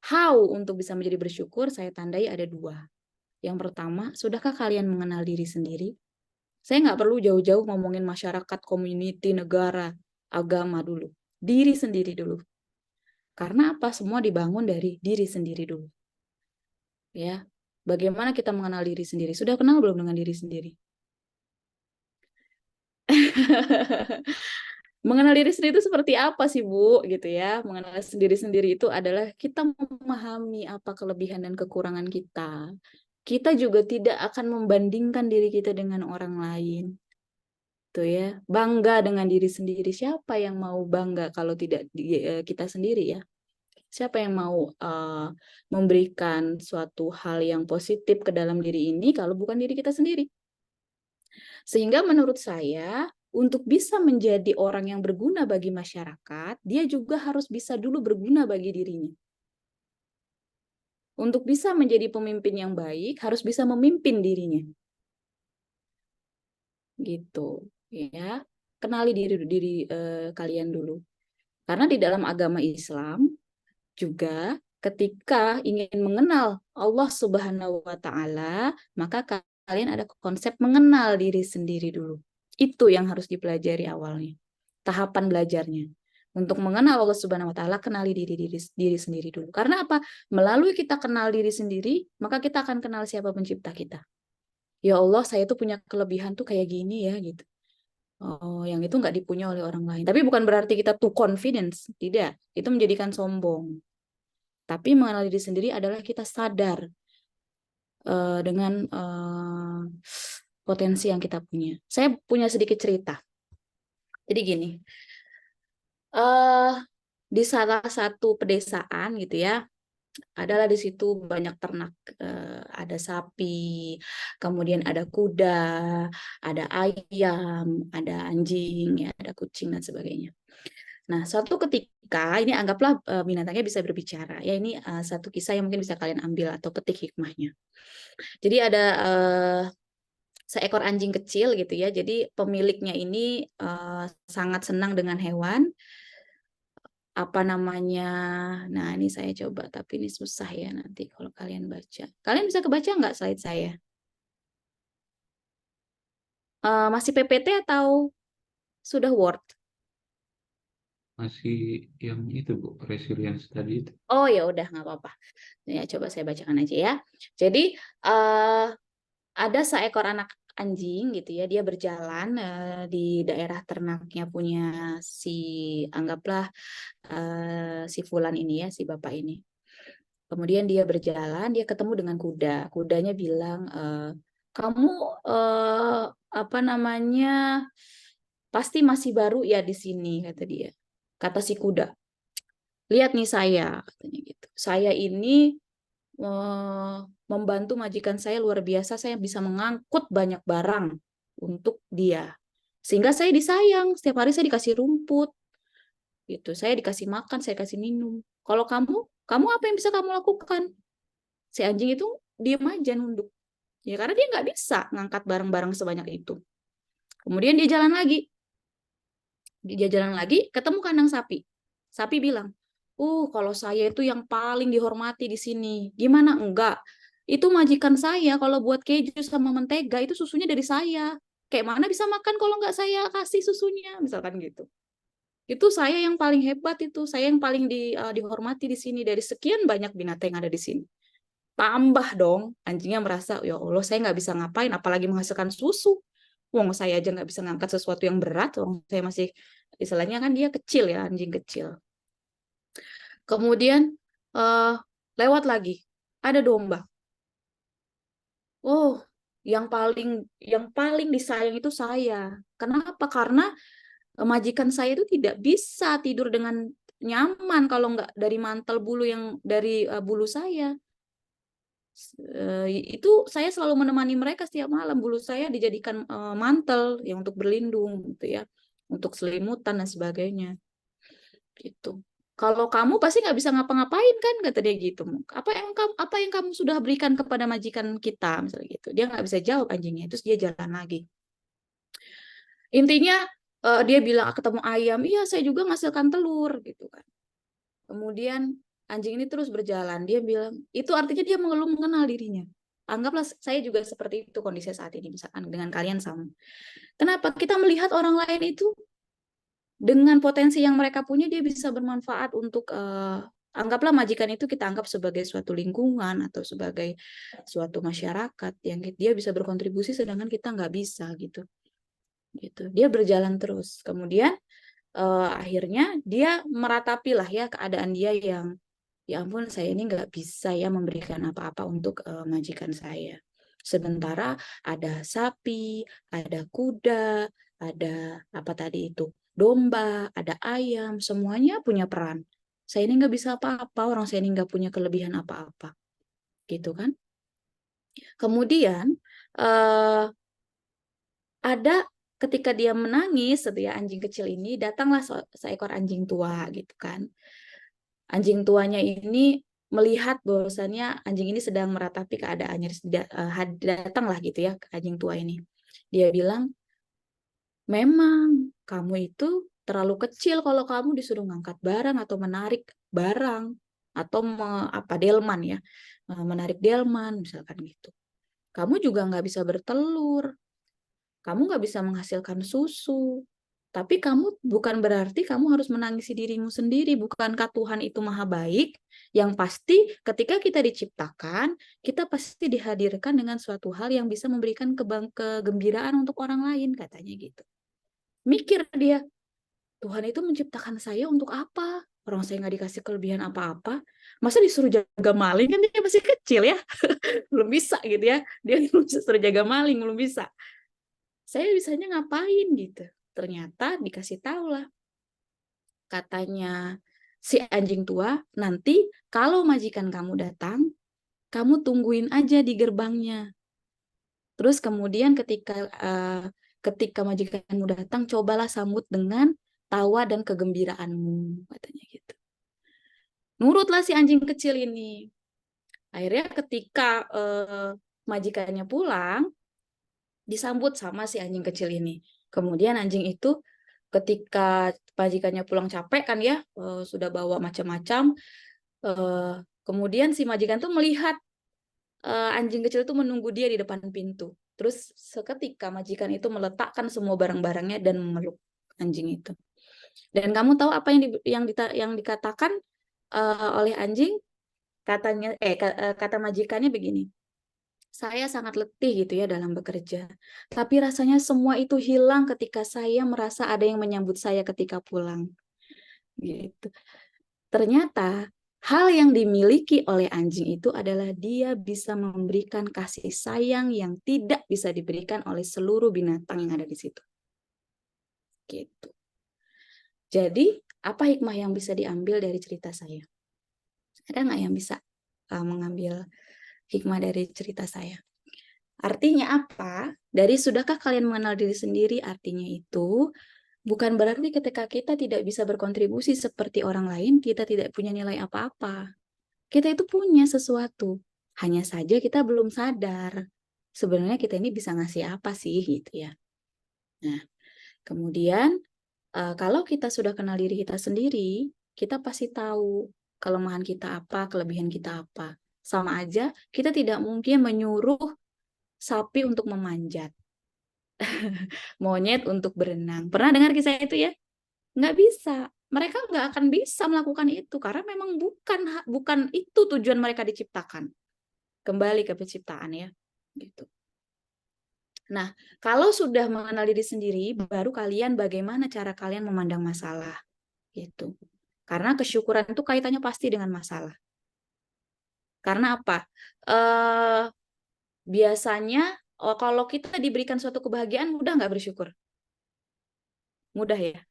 How untuk bisa menjadi bersyukur saya tandai ada 2. Yang pertama, sudahkah kalian mengenal diri sendiri? Saya nggak perlu jauh-jauh ngomongin masyarakat, community, negara, agama dulu. Diri sendiri dulu. Karena apa? Semua dibangun dari diri sendiri dulu. Ya, bagaimana kita mengenal diri sendiri? Sudah kenal belum dengan diri sendiri? Mengenal diri sendiri itu seperti apa sih, Bu? Gitu ya. Mengenal diri sendiri itu adalah kita memahami apa kelebihan dan kekurangan kita. Kita juga tidak akan membandingkan diri kita dengan orang lain. Tuh ya, bangga dengan diri sendiri. Siapa yang mau bangga kalau tidak kita sendiri ya? Siapa yang mau memberikan suatu hal yang positif ke dalam diri ini kalau bukan diri kita sendiri? Sehingga menurut saya, untuk bisa menjadi orang yang berguna bagi masyarakat, dia juga harus bisa dulu berguna bagi dirinya. Untuk bisa menjadi pemimpin yang baik, harus bisa memimpin dirinya. Gitu, ya. Kenali diri kalian dulu. Karena di dalam agama Islam juga ketika ingin mengenal Allah Subhanahu wa Ta'ala, maka kalian ada konsep mengenal diri sendiri dulu. Itu yang harus dipelajari awalnya. Tahapan belajarnya. Untuk mengenal Allah Subhanahu wa Ta'ala, kenali diri sendiri dulu. Karena apa? Melalui kita kenal diri sendiri, maka kita akan kenal siapa pencipta kita. Ya Allah, saya tuh punya kelebihan tuh kayak gini ya gitu. Oh, yang itu nggak dipunya oleh orang lain. Tapi bukan berarti kita too confidence, tidak. Itu menjadikan sombong. Tapi mengenal diri sendiri adalah kita sadar dengan potensi yang kita punya. Saya punya sedikit cerita. Jadi gini, di salah satu pedesaan gitu ya, adalah di situ banyak ternak, ada sapi, kemudian ada kuda, ada ayam, ada anjing, ya, ada kucing dan sebagainya. Nah, suatu ketika ini anggaplah binatangnya bisa berbicara. Ya, ini satu kisah yang mungkin bisa kalian ambil atau petik hikmahnya. Jadi ada seekor anjing kecil gitu ya. Jadi pemiliknya ini sangat senang dengan hewan. Apa namanya? Nah, ini saya coba, tapi ini susah ya nanti kalau kalian baca. Kalian bisa kebaca nggak slide saya? Masih PPT atau sudah Word? Masih yang itu, Bu, resilience tadi itu. Oh ya udah nggak apa-apa. Ya coba saya bacakan aja ya. Jadi ada seekor anak anjing gitu ya, dia berjalan di daerah ternaknya punya anggaplah si Fulan ini ya, si bapak ini. Kemudian dia berjalan, dia ketemu dengan kuda. Kudanya bilang, kamu apa namanya, pasti masih baru ya di sini, kata dia. Kata si kuda, lihat nih saya, katanya gitu. Saya ini membantu majikan saya luar biasa, saya bisa mengangkut banyak barang untuk dia. Sehingga saya disayang, setiap hari saya dikasih rumput. Gitu. Saya dikasih makan, saya kasih minum. Kalau kamu apa yang bisa kamu lakukan? Si anjing itu diam aja nunduk. Ya karena dia nggak bisa ngangkat barang-barang sebanyak itu. Kemudian dia jalan lagi. Dia jalan lagi, ketemu kandang sapi. Sapi bilang, kalau saya itu yang paling dihormati di sini. Gimana? Enggak. Itu majikan saya, kalau buat keju sama mentega, itu susunya dari saya. Kayak mana bisa makan kalau nggak saya kasih susunya? Misalkan gitu. Itu saya yang paling hebat itu. Saya yang paling dihormati di sini. Dari sekian banyak binatang yang ada di sini. Tambah dong, anjingnya merasa, ya Allah, saya nggak bisa ngapain, apalagi menghasilkan susu. Wong saya aja nggak bisa ngangkat sesuatu yang berat, wong saya masih, istilahnya kan dia kecil ya, anjing kecil. Kemudian lewat lagi, ada domba. Oh, yang paling disayang itu saya. Kenapa? Karena majikan saya itu tidak bisa tidur dengan nyaman kalau nggak dari mantel bulu yang dari bulu saya. Itu saya selalu menemani mereka setiap malam. Bulu saya dijadikan mantel yang untuk berlindung gitu ya, untuk selimutan dan sebagainya gitu. Kalau kamu pasti nggak bisa ngapa-ngapain kan, kata dia gitu. Apa yang kamu sudah berikan kepada majikan kita, misalnya gitu. Dia nggak bisa jawab anjingnya, terus dia jalan lagi. Intinya dia bilang ketemu ayam, iya saya juga menghasilkan telur gitu kan. Kemudian anjing ini terus berjalan, dia bilang itu artinya dia mengenal dirinya. Anggaplah saya juga seperti itu kondisi saat ini, misalkan dengan kalian sama. Kenapa kita melihat orang lain itu dengan potensi yang mereka punya, dia bisa bermanfaat untuk anggaplah majikan itu kita anggap sebagai suatu lingkungan atau sebagai suatu masyarakat yang dia bisa berkontribusi, sedangkan kita nggak bisa gitu. Dia berjalan terus. Kemudian akhirnya dia meratapi lah ya keadaan dia yang ya ampun, saya ini nggak bisa ya memberikan apa-apa untuk majikan saya. Sementara ada sapi, ada kuda, ada apa tadi itu, domba, ada ayam, semuanya punya peran. Saya ini nggak bisa apa-apa, orang saya ini nggak punya kelebihan apa-apa, gitu kan? Kemudian ada ketika dia menangis, setia anjing kecil ini datanglah seekor anjing tua, gitu kan? Anjing tuanya ini melihat bahwasannya anjing ini sedang meratapi keadaannya, datanglah gitu ya ke anjing tua ini. Dia bilang, memang kamu itu terlalu kecil kalau kamu disuruh ngangkat barang atau menarik barang atau delman ya, menarik delman misalkan gitu. Kamu juga nggak bisa bertelur, kamu nggak bisa menghasilkan susu. Tapi kamu bukan berarti kamu harus menangisi dirimu sendiri. Bukankah Tuhan itu maha baik? Yang pasti ketika kita diciptakan, kita pasti dihadirkan dengan suatu hal yang bisa memberikan kegembiraan untuk orang lain, katanya gitu. Mikir dia, Tuhan itu menciptakan saya untuk apa? Orang saya nggak dikasih kelebihan apa-apa. Masa disuruh jaga maling? Kan dia masih kecil ya. Belum bisa gitu ya. Dia disuruh jaga maling, belum bisa. Saya bisanya ngapain gitu. Ternyata dikasih tahu lah. Katanya si anjing tua, nanti kalau majikan kamu datang, kamu tungguin aja di gerbangnya. Terus kemudian ketika majikanmu datang, cobalah sambut dengan tawa dan kegembiraanmu, katanya gitu. Nurutlah si anjing kecil ini. Akhirnya ketika majikannya pulang, disambut sama si anjing kecil ini. Kemudian anjing itu ketika majikannya pulang capek kan ya, sudah bawa macam-macam, kemudian si majikan tuh melihat anjing kecil itu menunggu dia di depan pintu. Terus seketika majikan itu meletakkan semua barang-barangnya dan memeluk anjing itu. Dan kamu tahu apa yang dikatakan oleh anjing? Kata majikannya begini, saya sangat letih gitu ya dalam bekerja. Tapi rasanya semua itu hilang ketika saya merasa ada yang menyambut saya ketika pulang. Gitu. Ternyata hal yang dimiliki oleh anjing itu adalah dia bisa memberikan kasih sayang yang tidak bisa diberikan oleh seluruh binatang yang ada di situ. Gitu. Jadi, apa hikmah yang bisa diambil dari cerita saya? Ada nggak yang bisa mengambil hikmah dari cerita saya? Artinya apa? Dari sudahkah kalian mengenal diri sendiri, artinya itu bukan berarti ketika kita tidak bisa berkontribusi seperti orang lain, kita tidak punya nilai apa-apa. Kita itu punya sesuatu. Hanya saja kita belum sadar. Sebenarnya kita ini bisa ngasih apa sih gitu ya. Nah, kemudian kalau kita sudah kenal diri kita sendiri, kita pasti tahu kelemahan kita apa, kelebihan kita apa. Sama aja, kita tidak mungkin menyuruh sapi untuk memanjat, monyet untuk berenang. Pernah dengar kisah itu ya? Nggak bisa. Mereka nggak akan bisa melakukan itu karena memang bukan itu tujuan mereka diciptakan. Kembali ke penciptaan ya, gitu. Nah, kalau sudah mengenal diri sendiri, baru kalian bagaimana cara kalian memandang masalah, gitu. Karena kesyukuran itu kaitannya pasti dengan masalah. Karena apa? Biasanya kalau kita diberikan suatu kebahagiaan, mudah nggak bersyukur? Mudah ya?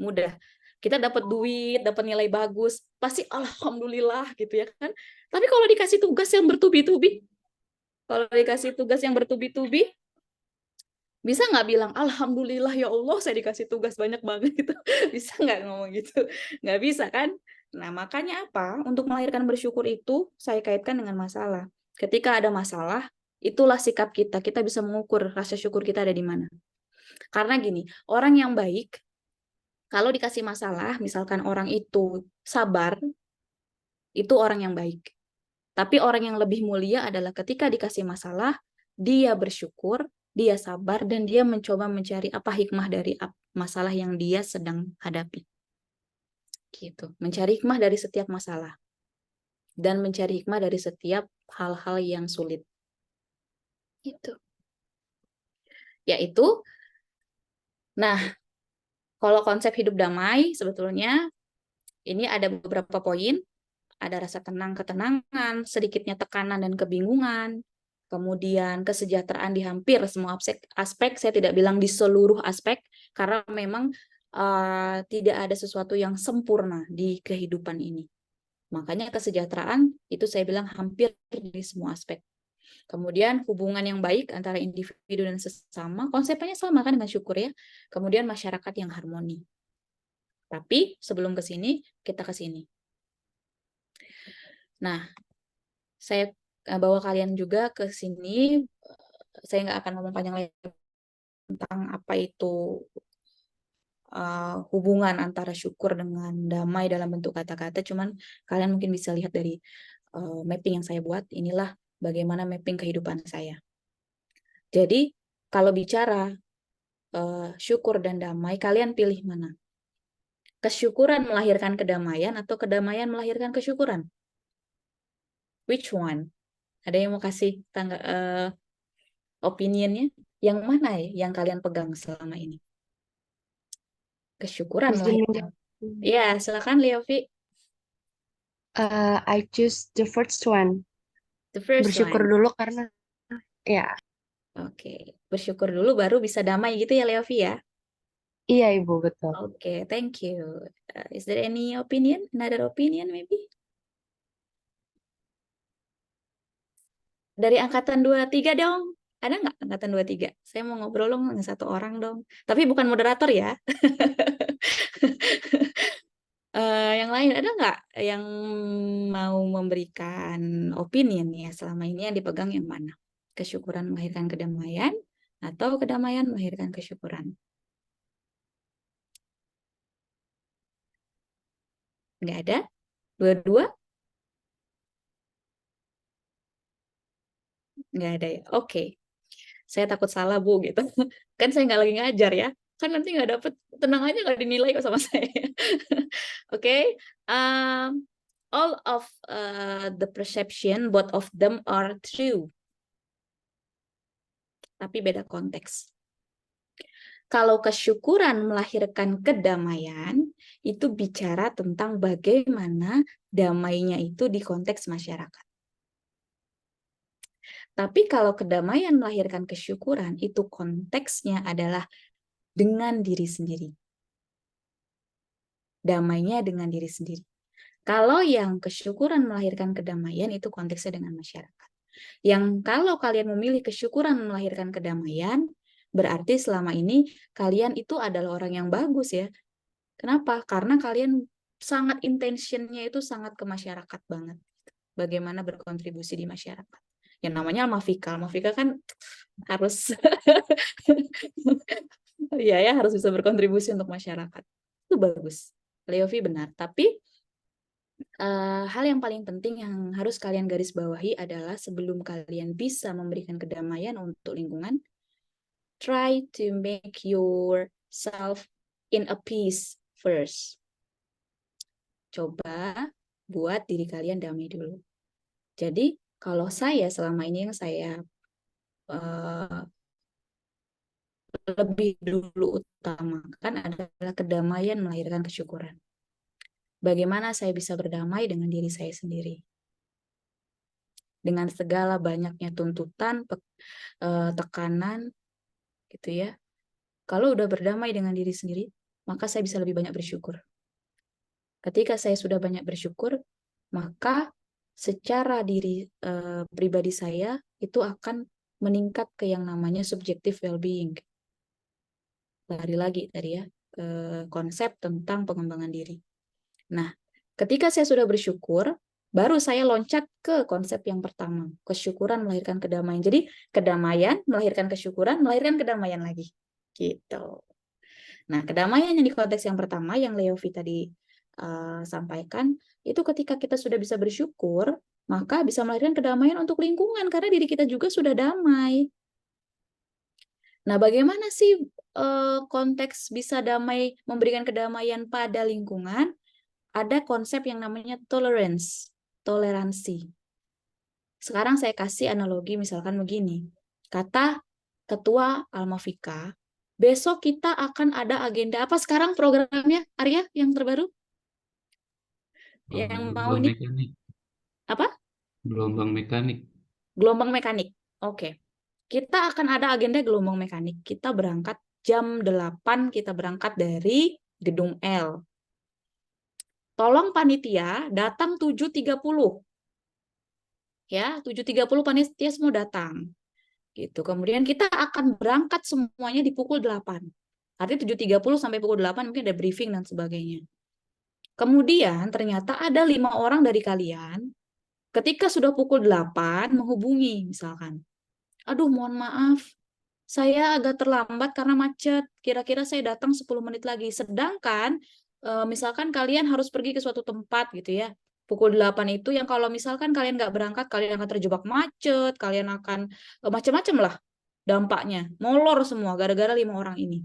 Mudah. Kita dapat duit, dapat nilai bagus, pasti alhamdulillah gitu ya kan. Tapi kalau dikasih tugas yang bertubi-tubi, Bisa nggak bilang, Alhamdulillah ya Allah saya dikasih tugas banyak banget gitu. Bisa nggak ngomong gitu? Nggak bisa kan? Nah, makanya apa? Untuk melahirkan bersyukur itu saya kaitkan dengan masalah. Ketika ada masalah, itulah sikap kita. Kita bisa mengukur rasa syukur kita ada di mana. Karena gini, orang yang baik, kalau dikasih masalah, misalkan orang itu sabar, itu orang yang baik. Tapi orang yang lebih mulia adalah ketika dikasih masalah, dia bersyukur, dia sabar, dan dia mencoba mencari apa hikmah dari masalah yang dia sedang hadapi. Gitu. Mencari hikmah dari setiap masalah. Dan mencari hikmah dari setiap hal-hal yang sulit. Gitu. Yaitu, nah, kalau konsep hidup damai, sebetulnya ini ada beberapa poin. Ada rasa tenang, ketenangan, sedikitnya tekanan dan kebingungan, kemudian kesejahteraan di hampir semua aspek. Saya tidak bilang di seluruh aspek, karena memang tidak ada sesuatu yang sempurna di kehidupan ini. Makanya kesejahteraan itu saya bilang hampir di semua aspek. Kemudian hubungan yang baik antara individu dan sesama, konsepnya sama kan dengan syukur ya. Kemudian masyarakat yang harmoni. Tapi sebelum ke sini, kita ke sini. Nah, saya bawa kalian juga ke sini. Saya nggak akan ngomong panjang lebar tentang apa itu hubungan antara syukur dengan damai dalam bentuk kata-kata. Cuman kalian mungkin bisa lihat dari mapping yang saya buat. Inilah bagaimana mapping kehidupan saya. Jadi, kalau bicara syukur dan damai, kalian pilih mana? Kesyukuran melahirkan kedamaian atau kedamaian melahirkan kesyukuran? Which one? Ada yang mau kasih opinionnya? Yang mana ya yang kalian pegang selama ini? Kesyukuran melahirkan. Ya, silakan Leovi. I choose the first one. The first Bersyukur one. dulu karena ya. Oke, bersyukur dulu baru bisa damai gitu ya Leovi ya. Iya Ibu, betul. Oke, thank you. Is there any opinion? Another opinion maybe? Dari angkatan 23 dong. Ada nggak angkatan 23? Saya mau ngobrol dong dengan satu orang dong. Tapi bukan moderator ya. Yang lain ada nggak yang mau memberikan opinion ya selama ini yang dipegang yang mana? Kesyukuran melahirkan kedamaian atau kedamaian melahirkan kesyukuran? Nggak ada? Dua-dua? Nggak ada ya? Oke. Saya takut salah Bu gitu. Kan saya nggak lagi ngajar ya. Kan nanti nggak dapet, tenang aja nggak dinilai kok sama saya. Oke. All of the perception, both of them are true. Tapi beda konteks. Kalau kesyukuran melahirkan kedamaian, itu bicara tentang bagaimana damainya itu di konteks masyarakat. Tapi kalau kedamaian melahirkan kesyukuran, itu konteksnya adalah dengan diri sendiri. Damainya dengan diri sendiri. Kalau yang kesyukuran melahirkan kedamaian, itu konteksnya dengan masyarakat. Yang kalau kalian memilih kesyukuran melahirkan kedamaian, berarti selama ini kalian itu adalah orang yang bagus ya. Kenapa? Karena kalian sangat intentionnya itu sangat ke masyarakat banget. Bagaimana berkontribusi di masyarakat. Yang namanya Almafika. Almafika kan harus ya harus bisa berkontribusi untuk masyarakat. Itu bagus. Leovi benar. Tapi hal yang paling penting yang harus kalian garis bawahi adalah sebelum kalian bisa memberikan kedamaian untuk lingkungan, try to make yourself in a peace first. Coba buat diri kalian damai dulu. Jadi kalau saya selama ini yang saya lebih dulu utamakan adalah kedamaian melahirkan kesyukuran. Bagaimana saya bisa berdamai dengan diri saya sendiri? Dengan segala banyaknya tuntutan, tekanan, gitu ya. Kalau udah berdamai dengan diri sendiri, maka saya bisa lebih banyak bersyukur. Ketika saya sudah banyak bersyukur, maka secara diri pribadi saya itu akan meningkat ke yang namanya subjective well-being. lari lagi tadi ya ke konsep tentang pengembangan diri. Nah, ketika saya sudah bersyukur, baru saya loncat ke konsep yang pertama, kesyukuran melahirkan kedamaian. Jadi kedamaian melahirkan kesyukuran, melahirkan kedamaian lagi. Gitu. Nah, kedamaian yang di konteks yang pertama yang Leovi tadi sampaikan, itu ketika kita sudah bisa bersyukur, maka bisa melahirkan kedamaian untuk lingkungan karena diri kita juga sudah damai. Nah, bagaimana sih konteks bisa damai, memberikan kedamaian pada lingkungan? Ada konsep yang namanya toleransi. Sekarang saya kasih analogi misalkan begini. Kata Ketua Almafika, besok kita akan ada agenda apa sekarang programnya, Arya, yang terbaru? Yang mau Gelombang ini mekanik. apa? Gelombang mekanik. Gelombang mekanik. Oke. Kita akan ada agenda gelombang mekanik. Kita berangkat jam 8, kita berangkat dari gedung L. Tolong panitia datang 7.30. Ya, 7.30 panitia semua datang. Gitu. Kemudian kita akan berangkat semuanya di pukul 8. Artinya 7.30 sampai pukul 8 mungkin ada briefing dan sebagainya. Kemudian ternyata ada 5 orang dari kalian ketika sudah pukul 8 menghubungi misalkan. Aduh, mohon maaf. Saya agak terlambat karena macet. Kira-kira saya datang 10 menit lagi. Sedangkan misalkan kalian harus pergi ke suatu tempat gitu ya. Pukul 8 itu yang kalau misalkan kalian nggak berangkat, kalian akan terjebak macet, kalian akan macam-macam lah dampaknya. Molor semua gara-gara 5 orang ini.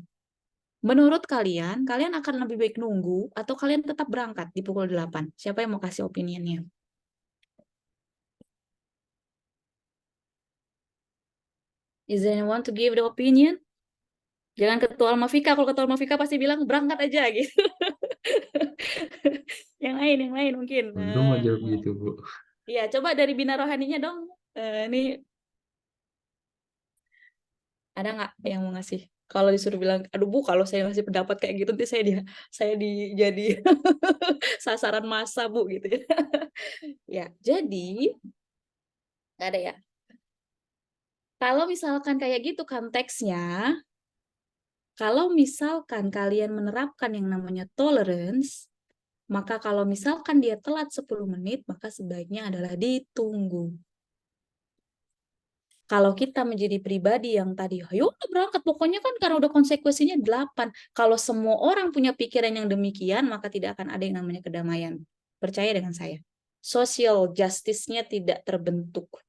Menurut kalian akan lebih baik nunggu atau kalian tetap berangkat di pukul 8? Siapa yang mau kasih opiniannya? Is there anyone to give the opinion? Jangan Ketua Almafika, kalau Ketua Almafika pasti bilang berangkat aja gitu. yang lain mungkin. Untung mau jawab gitu, Bu. Iya, coba dari Bina Rohaninya dong. Ini ada nggak yang mau ngasih? Kalau disuruh bilang, aduh Bu, kalau saya ngasih pendapat kayak gitu, nanti saya jadi sasaran massa Bu gitu ya. Ya, jadi nggak ada ya. Kalau misalkan kayak gitu konteksnya, kalau misalkan kalian menerapkan yang namanya tolerance, maka kalau misalkan dia telat 10 menit, maka sebaiknya adalah ditunggu. Kalau kita menjadi pribadi yang tadi, ayo berangkat, pokoknya kan karena udah konsekuensinya 8. Kalau semua orang punya pikiran yang demikian, maka tidak akan ada yang namanya kedamaian. Percaya dengan saya. Social justice-nya tidak terbentuk.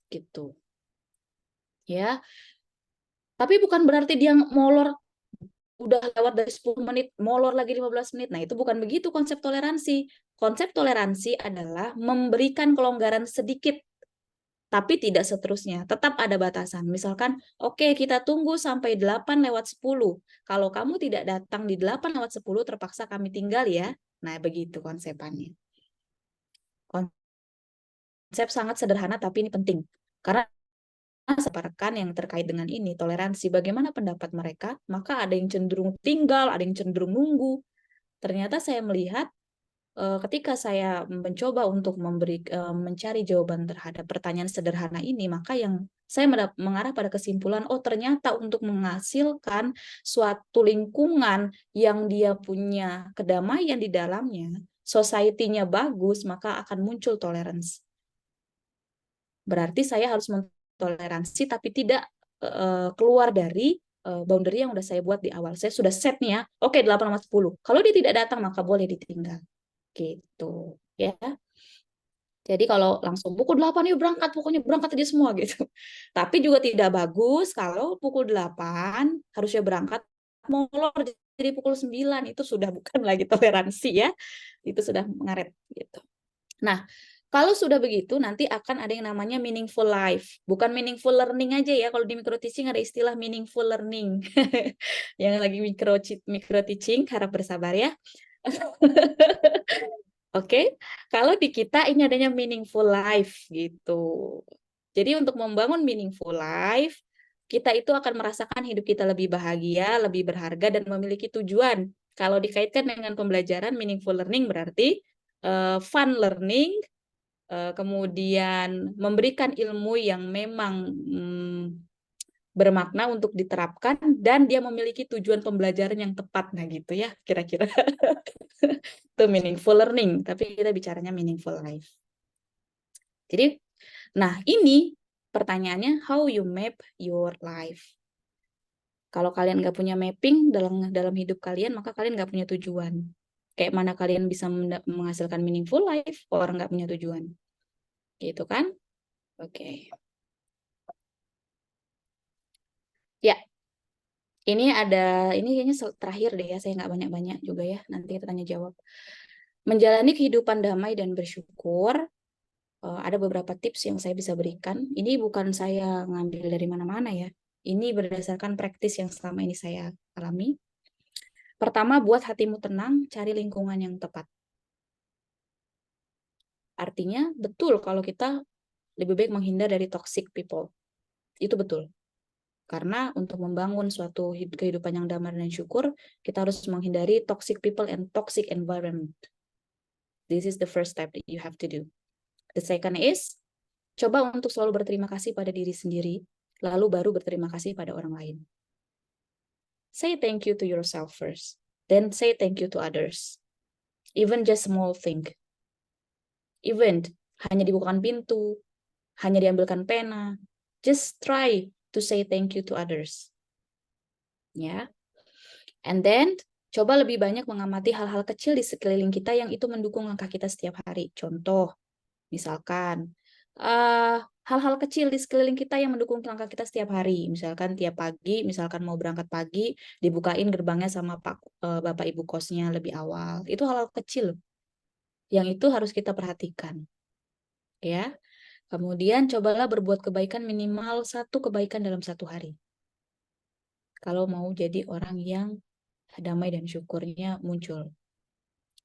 Gitu. Ya. Tapi bukan berarti dia molor udah lewat dari 10 menit, molor lagi 15 menit. Nah, itu bukan begitu konsep toleransi. Konsep toleransi adalah memberikan kelonggaran sedikit, tapi tidak seterusnya. Tetap ada batasan. Misalkan, oke, kita tunggu sampai 8:10. Kalau kamu tidak datang di 8:10, terpaksa kami tinggal ya. Nah, begitu konsepannya. Konsep sangat sederhana, tapi ini penting. Karena sepakat yang terkait dengan ini, toleransi, bagaimana pendapat mereka, maka ada yang cenderung tinggal, ada yang cenderung nunggu. Ternyata saya melihat ketika saya mencoba untuk mencari jawaban terhadap pertanyaan sederhana ini, maka yang saya mengarah pada kesimpulan, oh ternyata untuk menghasilkan suatu lingkungan yang dia punya kedamaian di dalamnya, society-nya bagus, maka akan muncul toleransi. Berarti saya harus toleransi tapi tidak keluar dari boundary yang udah saya buat di awal. Saya sudah set nih ya. Oke, 8:10. Kalau dia tidak datang maka boleh ditinggal. Gitu, ya. Jadi kalau langsung pukul 8 yuk berangkat, pokoknya berangkat aja semua gitu. Tapi juga tidak bagus kalau pukul 8 harusnya berangkat molor jadi pukul 9, itu sudah bukan lagi toleransi ya. Itu sudah mengaret gitu. Nah, kalau sudah begitu, nanti akan ada yang namanya meaningful life. Bukan meaningful learning aja ya. Kalau di micro teaching ada istilah meaningful learning. Yang lagi micro teaching, harap bersabar ya. Oke, kalau di kita ini adanya meaningful life gitu. Jadi untuk membangun meaningful life, kita itu akan merasakan hidup kita lebih bahagia, lebih berharga, dan memiliki tujuan. Kalau dikaitkan dengan pembelajaran, meaningful learning berarti fun learning, kemudian memberikan ilmu yang memang bermakna untuk diterapkan, dan dia memiliki tujuan pembelajaran yang tepat. Nah gitu ya kira-kira. Itu meaningful learning, tapi kita bicaranya meaningful life. Jadi, nah ini pertanyaannya, how you map your life. Kalau kalian nggak punya mapping dalam hidup kalian, maka kalian nggak punya tujuan. Kayak mana kalian bisa menghasilkan meaningful life, orang nggak punya tujuan. Gitu kan? Oke. Ya, ini kayaknya terakhir deh ya, saya nggak banyak-banyak juga ya, nanti kita tanya jawab. Menjalani kehidupan damai dan bersyukur, ada beberapa tips yang saya bisa berikan. Ini bukan saya ngambil dari mana-mana ya. Ini berdasarkan praktis yang selama ini saya alami. Pertama, buat hatimu tenang, cari lingkungan yang tepat. Artinya, betul kalau kita lebih baik menghindar dari toxic people. Itu betul. Karena untuk membangun suatu kehidupan yang damai dan syukur, kita harus menghindari toxic people and toxic environment. This is the first step that you have to do. The second is, coba untuk selalu berterima kasih pada diri sendiri, lalu baru berterima kasih pada orang lain. Say thank you to yourself first, then say thank you to others. Even just small thing. Even hanya dibukakan pintu, hanya diambilkan pena, just try to say thank you to others. Ya. And then coba lebih banyak mengamati hal-hal kecil di sekeliling kita yang itu mendukung langkah kita setiap hari. Contoh, misalkan hal-hal kecil di sekeliling kita yang mendukung langkah kita setiap hari. Misalkan tiap pagi, misalkan mau berangkat pagi, dibukain gerbangnya sama Bapak Ibu kosnya lebih awal. Itu hal-hal kecil yang itu harus kita perhatikan. Ya. Kemudian cobalah berbuat kebaikan minimal 1 kebaikan dalam 1 hari. Kalau mau jadi orang yang damai dan syukurnya muncul.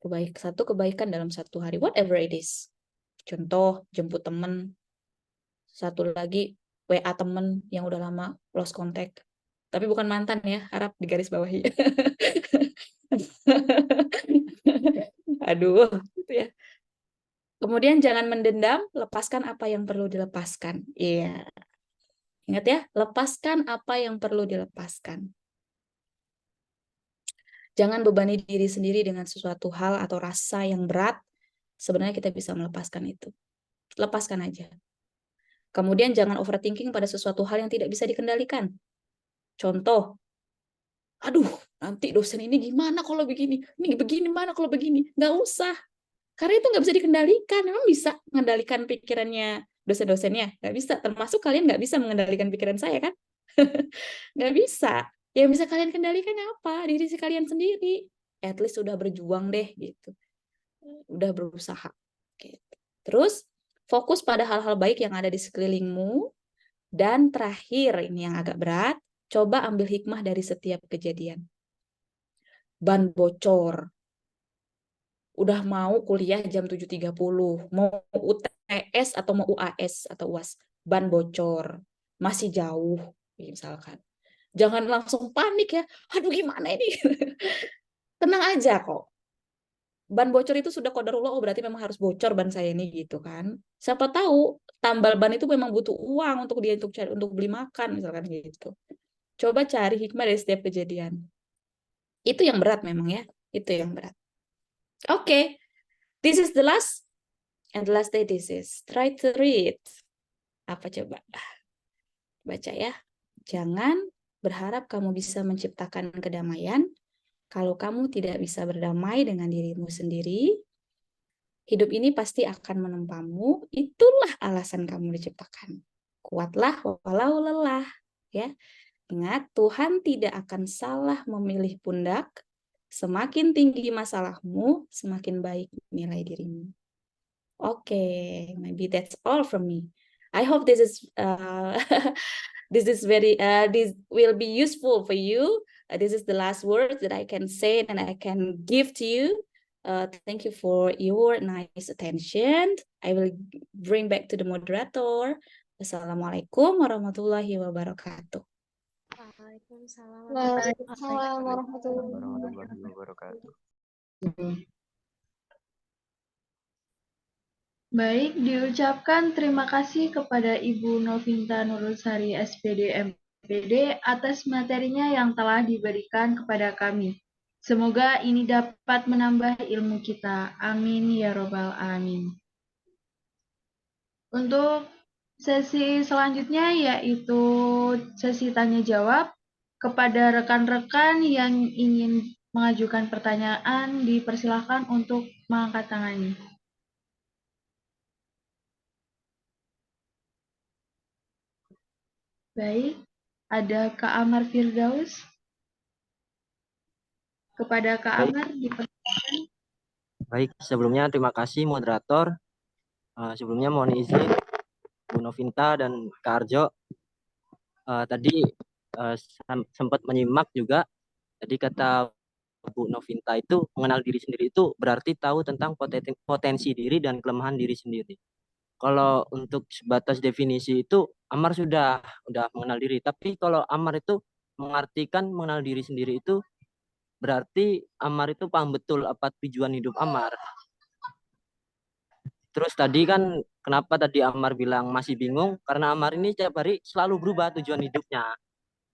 1 kebaikan dalam 1 hari, whatever it is. Contoh, jemput temen. 1 lagi, WA temen yang udah lama lost contact. Tapi bukan mantan ya, harap digaris bawahi. Aduh, gitu ya. Kemudian jangan mendendam, lepaskan apa yang perlu dilepaskan. Iya. Ingat ya, lepaskan apa yang perlu dilepaskan. Jangan bebani diri sendiri dengan sesuatu hal atau rasa yang berat. Sebenarnya kita bisa melepaskan itu. Lepaskan aja. Kemudian jangan overthinking pada sesuatu hal yang tidak bisa dikendalikan. Contoh, aduh, nanti dosen ini gimana kalau begini? Ini begini mana kalau begini? Nggak usah. Karena itu nggak bisa dikendalikan. Memang bisa mengendalikan pikirannya dosen-dosennya? Nggak bisa. Termasuk kalian nggak bisa mengendalikan pikiran saya, kan? Nggak bisa. Yang bisa kalian kendalikan apa? Diri kalian sendiri. At least udah berjuang deh, gitu. Udah berusaha. Gitu. Terus, fokus pada hal-hal baik yang ada di sekelilingmu. Dan terakhir, ini yang agak berat, coba ambil hikmah dari setiap kejadian. Ban bocor. Udah mau kuliah jam 7.30, mau UTS atau mau UAS atau UAS, ban bocor, masih jauh, misalkan. Jangan langsung panik ya, aduh gimana ini? Tenang aja kok. Ban bocor itu sudah qadarullah, oh berarti memang harus bocor ban saya ini, gitu kan. Siapa tahu tambal ban itu memang butuh uang untuk dia untuk beli makan, misalkan gitu. Coba cari hikmah dari setiap kejadian. Itu yang berat memang ya, itu yang berat. Oke. This is the last, and the last day this is. Try to read. Apa coba? Baca ya. Jangan berharap kamu bisa menciptakan kedamaian kalau kamu tidak bisa berdamai dengan dirimu sendiri. Hidup ini pasti akan menempamu. Itulah alasan kamu diciptakan. Kuatlah walau lelah. Ya. Ingat, Tuhan tidak akan salah memilih pundak. Semakin tinggi masalahmu, semakin baik nilai dirimu. Okay, maybe that's all from me. I hope this is this will be useful for you. This is the last word that I can say and I can give to you. Thank you for your nice attention. I will bring back to the moderator. Wassalamualaikum warahmatullahi wabarakatuh. Waalaikumsalam warahmatullahi wabarakatuh. Baik, diucapkan terima kasih kepada Ibu Novinta Nursari SPD SPD atas materinya yang telah diberikan kepada kami. Semoga ini dapat menambah ilmu kita. Amin ya robbal alamin. Untuk sesi selanjutnya yaitu sesi tanya jawab. Kepada rekan-rekan yang ingin mengajukan pertanyaan, dipersilahkan untuk mengangkat tangannya. Baik, ada Kak Amar Firdaus. Kepada Kak Baik, Amar, dipersilahkan. baik. Sebelumnya terima kasih moderator. Sebelumnya mohon izin Bu Novinta dan Kak Arjo. Tadi sempat menyimak juga. Tadi kata Bu Novinta itu mengenal diri sendiri itu berarti tahu tentang potensi diri dan kelemahan diri sendiri. Kalau untuk sebatas definisi itu Amar sudah mengenal diri. Tapi kalau Amar itu mengartikan mengenal diri sendiri itu berarti Amar itu paham betul apa tujuan hidup Amar. Terus tadi kan kenapa tadi Amar bilang masih bingung? Karena Amar ini setiap hari selalu berubah tujuan hidupnya.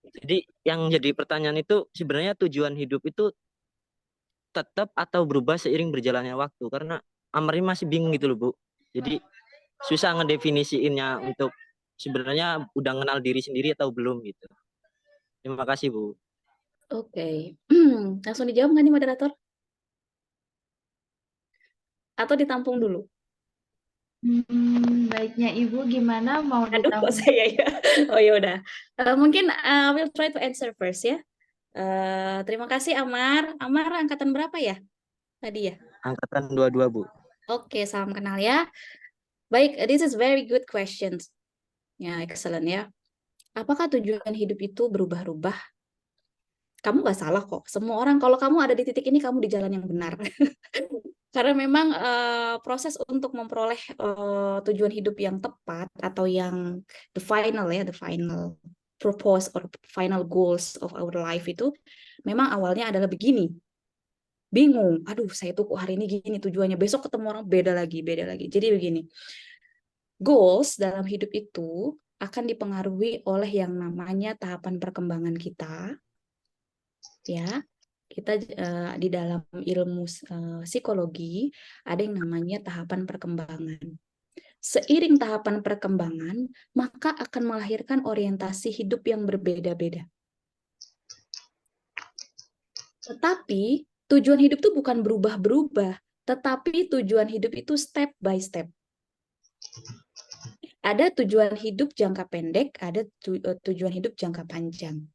Jadi yang jadi pertanyaan itu sebenarnya tujuan hidup itu tetap atau berubah seiring berjalannya waktu. Karena Amar ini masih bingung gitu loh Bu. Jadi susah ngedefinisiinnya untuk sebenarnya udah kenal diri sendiri atau belum gitu. Terima kasih Bu. Oke. Langsung dijawab nggak nih moderator? Atau ditampung dulu? Baiknya Ibu gimana mau Aduh, kok ditampung? saya ya? Oh ya udah. Mungkin we'll try to answer first ya. Terima kasih Amar. Amar angkatan berapa ya tadi ya? Angkatan 22 Bu. Oke, salam kenal ya. Baik, this is very good questions. Ya, excellent ya. Apakah tujuan hidup itu berubah-ubah? Kamu nggak salah kok. Semua orang, kalau kamu ada di titik ini, kamu di jalan yang benar. Karena memang proses untuk memperoleh tujuan hidup yang tepat atau yang the final purpose or final goals of our life itu memang awalnya adalah begini. Bingung, aduh saya tuh kok hari ini gini tujuannya, besok ketemu orang beda lagi. Jadi begini, goals dalam hidup itu akan dipengaruhi oleh yang namanya tahapan perkembangan kita, ya. Kita di dalam ilmu psikologi ada yang namanya tahapan perkembangan. Seiring tahapan perkembangan, maka akan melahirkan orientasi hidup yang berbeda-beda. Tetapi tujuan hidup itu bukan berubah-berubah, tetapi tujuan hidup itu step by step. Ada tujuan hidup jangka pendek, ada tujuan hidup jangka panjang.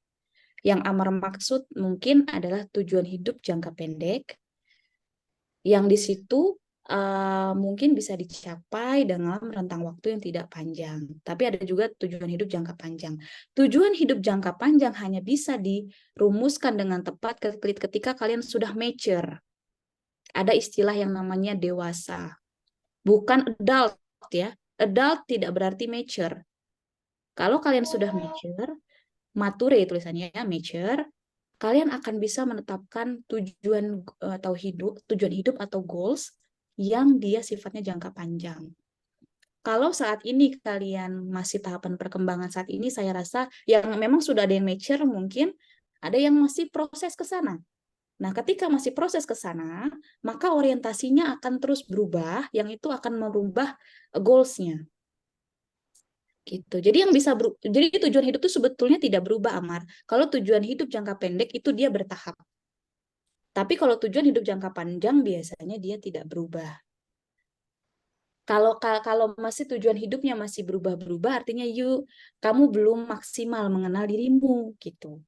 Yang Amar maksud mungkin adalah tujuan hidup jangka pendek, yang di situ mungkin bisa dicapai dalam rentang waktu yang tidak panjang. Tapi ada juga tujuan hidup jangka panjang. Tujuan hidup jangka panjang hanya bisa dirumuskan dengan tepat ketika kalian sudah mature. Ada istilah yang namanya dewasa. Bukan adult ya. Adult tidak berarti mature. Kalau kalian sudah mature, mature tulisannya ya, mature, kalian akan bisa menetapkan tujuan hidup atau goals yang dia sifatnya jangka panjang. Kalau saat ini kalian masih tahapan perkembangan saat ini, saya rasa yang memang sudah ada yang mature mungkin, ada yang masih proses ke sana. Nah, ketika masih proses ke sana, maka orientasinya akan terus berubah, yang itu akan merubah goals-nya. Gitu. Jadi yang bisa jadi tujuan hidup itu sebetulnya tidak berubah, Amar. Kalau tujuan hidup jangka pendek itu dia bertahap. Tapi kalau tujuan hidup jangka panjang biasanya dia tidak berubah. Kalau masih tujuan hidupnya masih berubah-berubah, artinya kamu belum maksimal mengenal dirimu gitu.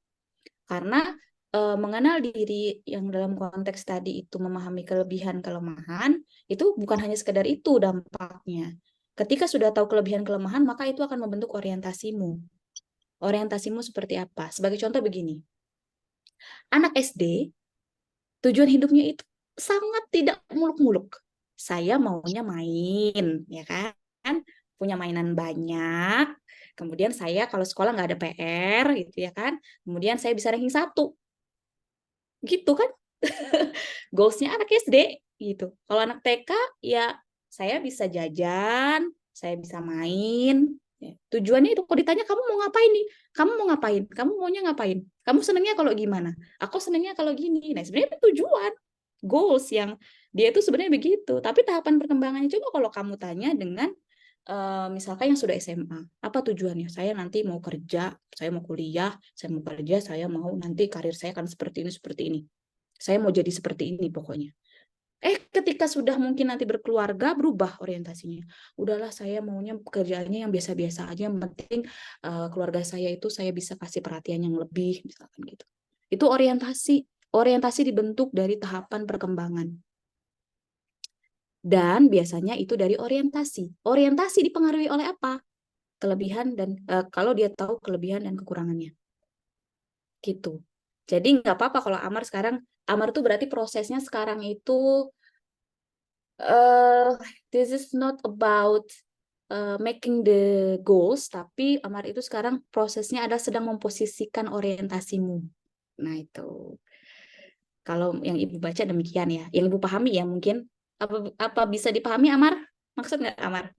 Karena mengenal diri yang dalam konteks tadi itu memahami kelebihan kelemahan itu bukan hanya sekedar itu dampaknya. Ketika sudah tahu kelebihan kelemahan, maka itu akan membentuk orientasimu. Orientasimu seperti apa? Sebagai contoh begini. Anak SD, tujuan hidupnya itu sangat tidak muluk-muluk. Saya maunya main, ya kan? Punya mainan banyak. Kemudian saya kalau sekolah nggak ada PR, gitu ya kan? Kemudian saya bisa ranking 1. Gitu kan? Goals-nya anak SD, gitu. Kalau anak TK, ya saya bisa jajan, saya bisa main, Ya, tujuannya itu, kalau ditanya kamu mau ngapain nih? Kamu mau ngapain? Kamu maunya ngapain? Kamu senangnya kalau gimana? Aku senangnya kalau gini. Nah, sebenarnya itu tujuan, goals yang dia itu sebenarnya begitu. Tapi tahapan perkembangannya coba kalau kamu tanya dengan misalkan yang sudah SMA, apa tujuannya? Saya nanti mau kerja, saya mau kuliah, saya mau kerja, saya mau nanti karir saya akan seperti ini, seperti ini. Saya mau jadi seperti ini pokoknya. Ketika sudah mungkin nanti berkeluarga, berubah orientasinya. Udahlah, saya maunya pekerjaannya yang biasa-biasa aja, yang penting keluarga saya itu saya bisa kasih perhatian yang lebih, misalkan gitu. Itu orientasi. Orientasi dibentuk dari tahapan perkembangan. Dan biasanya itu dari orientasi. Orientasi dipengaruhi oleh apa? Kelebihan dan kalau dia tahu kelebihan dan kekurangannya. Gitu. Jadi nggak apa-apa kalau Amar tuh berarti prosesnya sekarang itu this is not about making the goals, tapi Amar itu sekarang prosesnya adalah sedang memposisikan orientasimu. Nah, itu. Kalau yang Ibu baca demikian ya. Yang Ibu pahami ya mungkin. Apa bisa dipahami, Amar? Maksud nggak, Amar?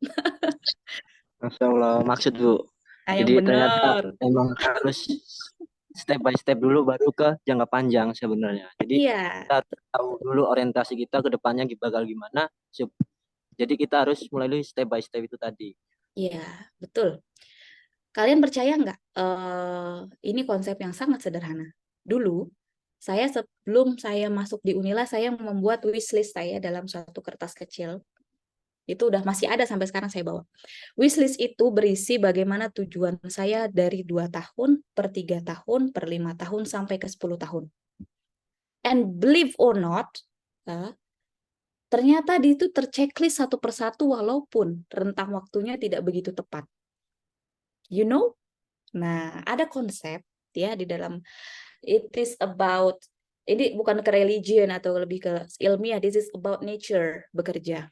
Masya Allah, maksud Bu. Nah, yang Jadi ternyata benar. emang harus step by step dulu baru ke jangka panjang sebenarnya. Jadi Iya, kita tahu dulu orientasi kita ke depannya bakal gimana. Jadi kita harus mulai dari step by step itu tadi. iya, betul. Kalian percaya nggak? Ini konsep yang sangat sederhana. Dulu, sebelum saya masuk di Unila, saya membuat wishlist saya dalam suatu kertas kecil. Itu udah masih ada sampai sekarang saya bawa. Wishlist itu berisi bagaimana tujuan saya dari 2 tahun, per 3 tahun, per 5 tahun, sampai ke 10 tahun. And believe or not, ternyata di itu terchecklist satu persatu walaupun rentang waktunya tidak begitu tepat. You know? Nah, ada konsep ya di dalam it is about, ini bukan ke religion atau lebih ke ilmiah, this is about nature bekerja.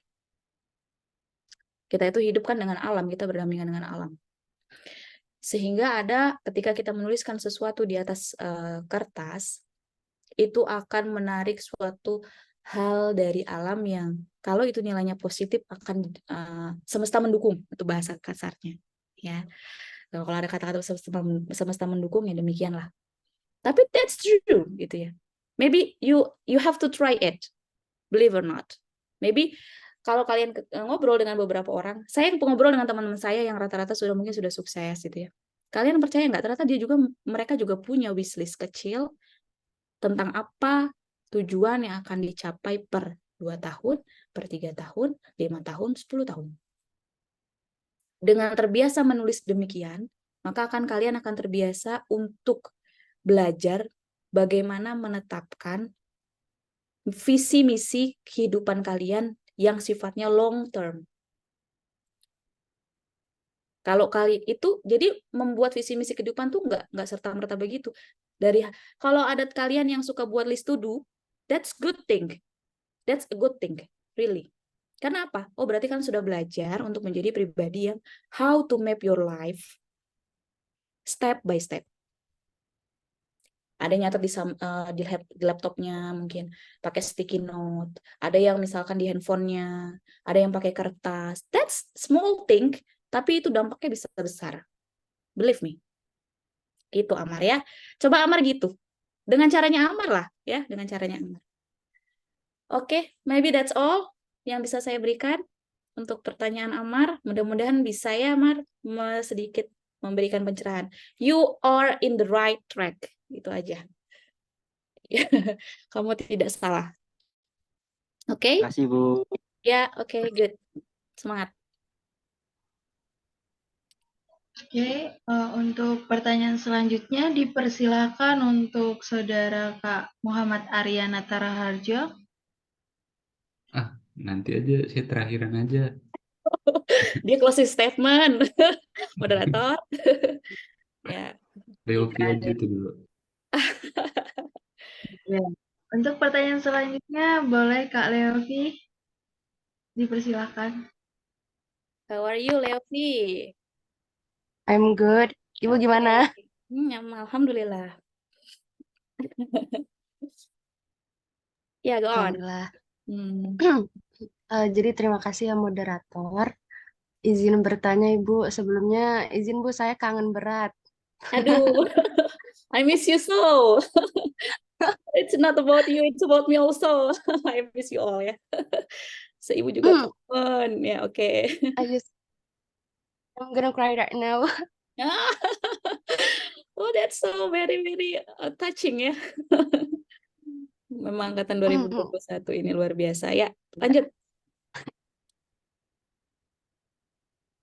Kita itu hidup kan dengan alam, kita berdampingan dengan alam. Sehingga ada ketika kita menuliskan sesuatu di atas kertas, itu akan menarik suatu hal dari alam yang kalau itu nilainya positif akan semesta mendukung, itu bahasa kasarnya. Ya, kalau ada kata-kata semesta mendukung ya demikianlah. Tapi that's true gitu ya. Maybe you have to try it, believe or not. Maybe kalau kalian ngobrol dengan beberapa orang, saya ngobrol dengan teman-teman saya yang rata-rata mungkin sudah sukses gitu ya. Kalian percaya nggak? Ternyata mereka juga punya wishlist kecil tentang apa tujuan yang akan dicapai per 2 tahun, per 3 tahun, 5 tahun, 10 tahun. Dengan terbiasa menulis demikian, maka kalian akan terbiasa untuk belajar bagaimana menetapkan visi misi kehidupan kalian yang sifatnya long term. Kalau itu jadi membuat visi misi kehidupan tuh nggak serta merta begitu. Kalau ada kalian yang suka buat list to do, that's good thing. That's a good thing, really. Karena apa? Oh, berarti kan sudah belajar untuk menjadi pribadi yang how to map your life step by step. Ada yang nyatet di laptopnya mungkin pakai sticky note, ada yang misalkan di handphonenya, ada yang pakai kertas. That's small thing, tapi itu dampaknya bisa besar. Believe me. Itu Amar ya. Coba Amar gitu. Dengan caranya Amar lah ya, dengan caranya Amar. Oke, maybe that's all yang bisa saya berikan untuk pertanyaan Amar. Mudah-mudahan bisa ya Amar sedikit memberikan pencerahan. You are in the right track. Itu aja. Kamu tidak salah. Oke? Terima kasih Bu. Ya, oke, good. Semangat. Oke, untuk pertanyaan selanjutnya dipersilakan untuk Saudara Kak Muhammad Aryana Taraharjo. Nanti aja, saya terakhiran aja. Dia closing statement. Moderator. Ya. Leofi aja tuh dulu. Ya. Untuk pertanyaan selanjutnya, boleh Kak Leofi dipersilakan. How are you, Leofi? I'm good. Ibu gimana? Alhamdulillah. Ya, go on. Alhamdulillah. Hmm. Jadi terima kasih ya moderator. Izin bertanya Ibu, sebelumnya izin Bu, saya kangen berat. Aduh, I miss you so. It's not about you, it's about me also. I miss you all ya. Ibu juga kangen. Ya, oke. I'm gonna cry right now. Oh, that's so very, very touching ya. Memang angkatan 2021 ini luar biasa. Ya, lanjut.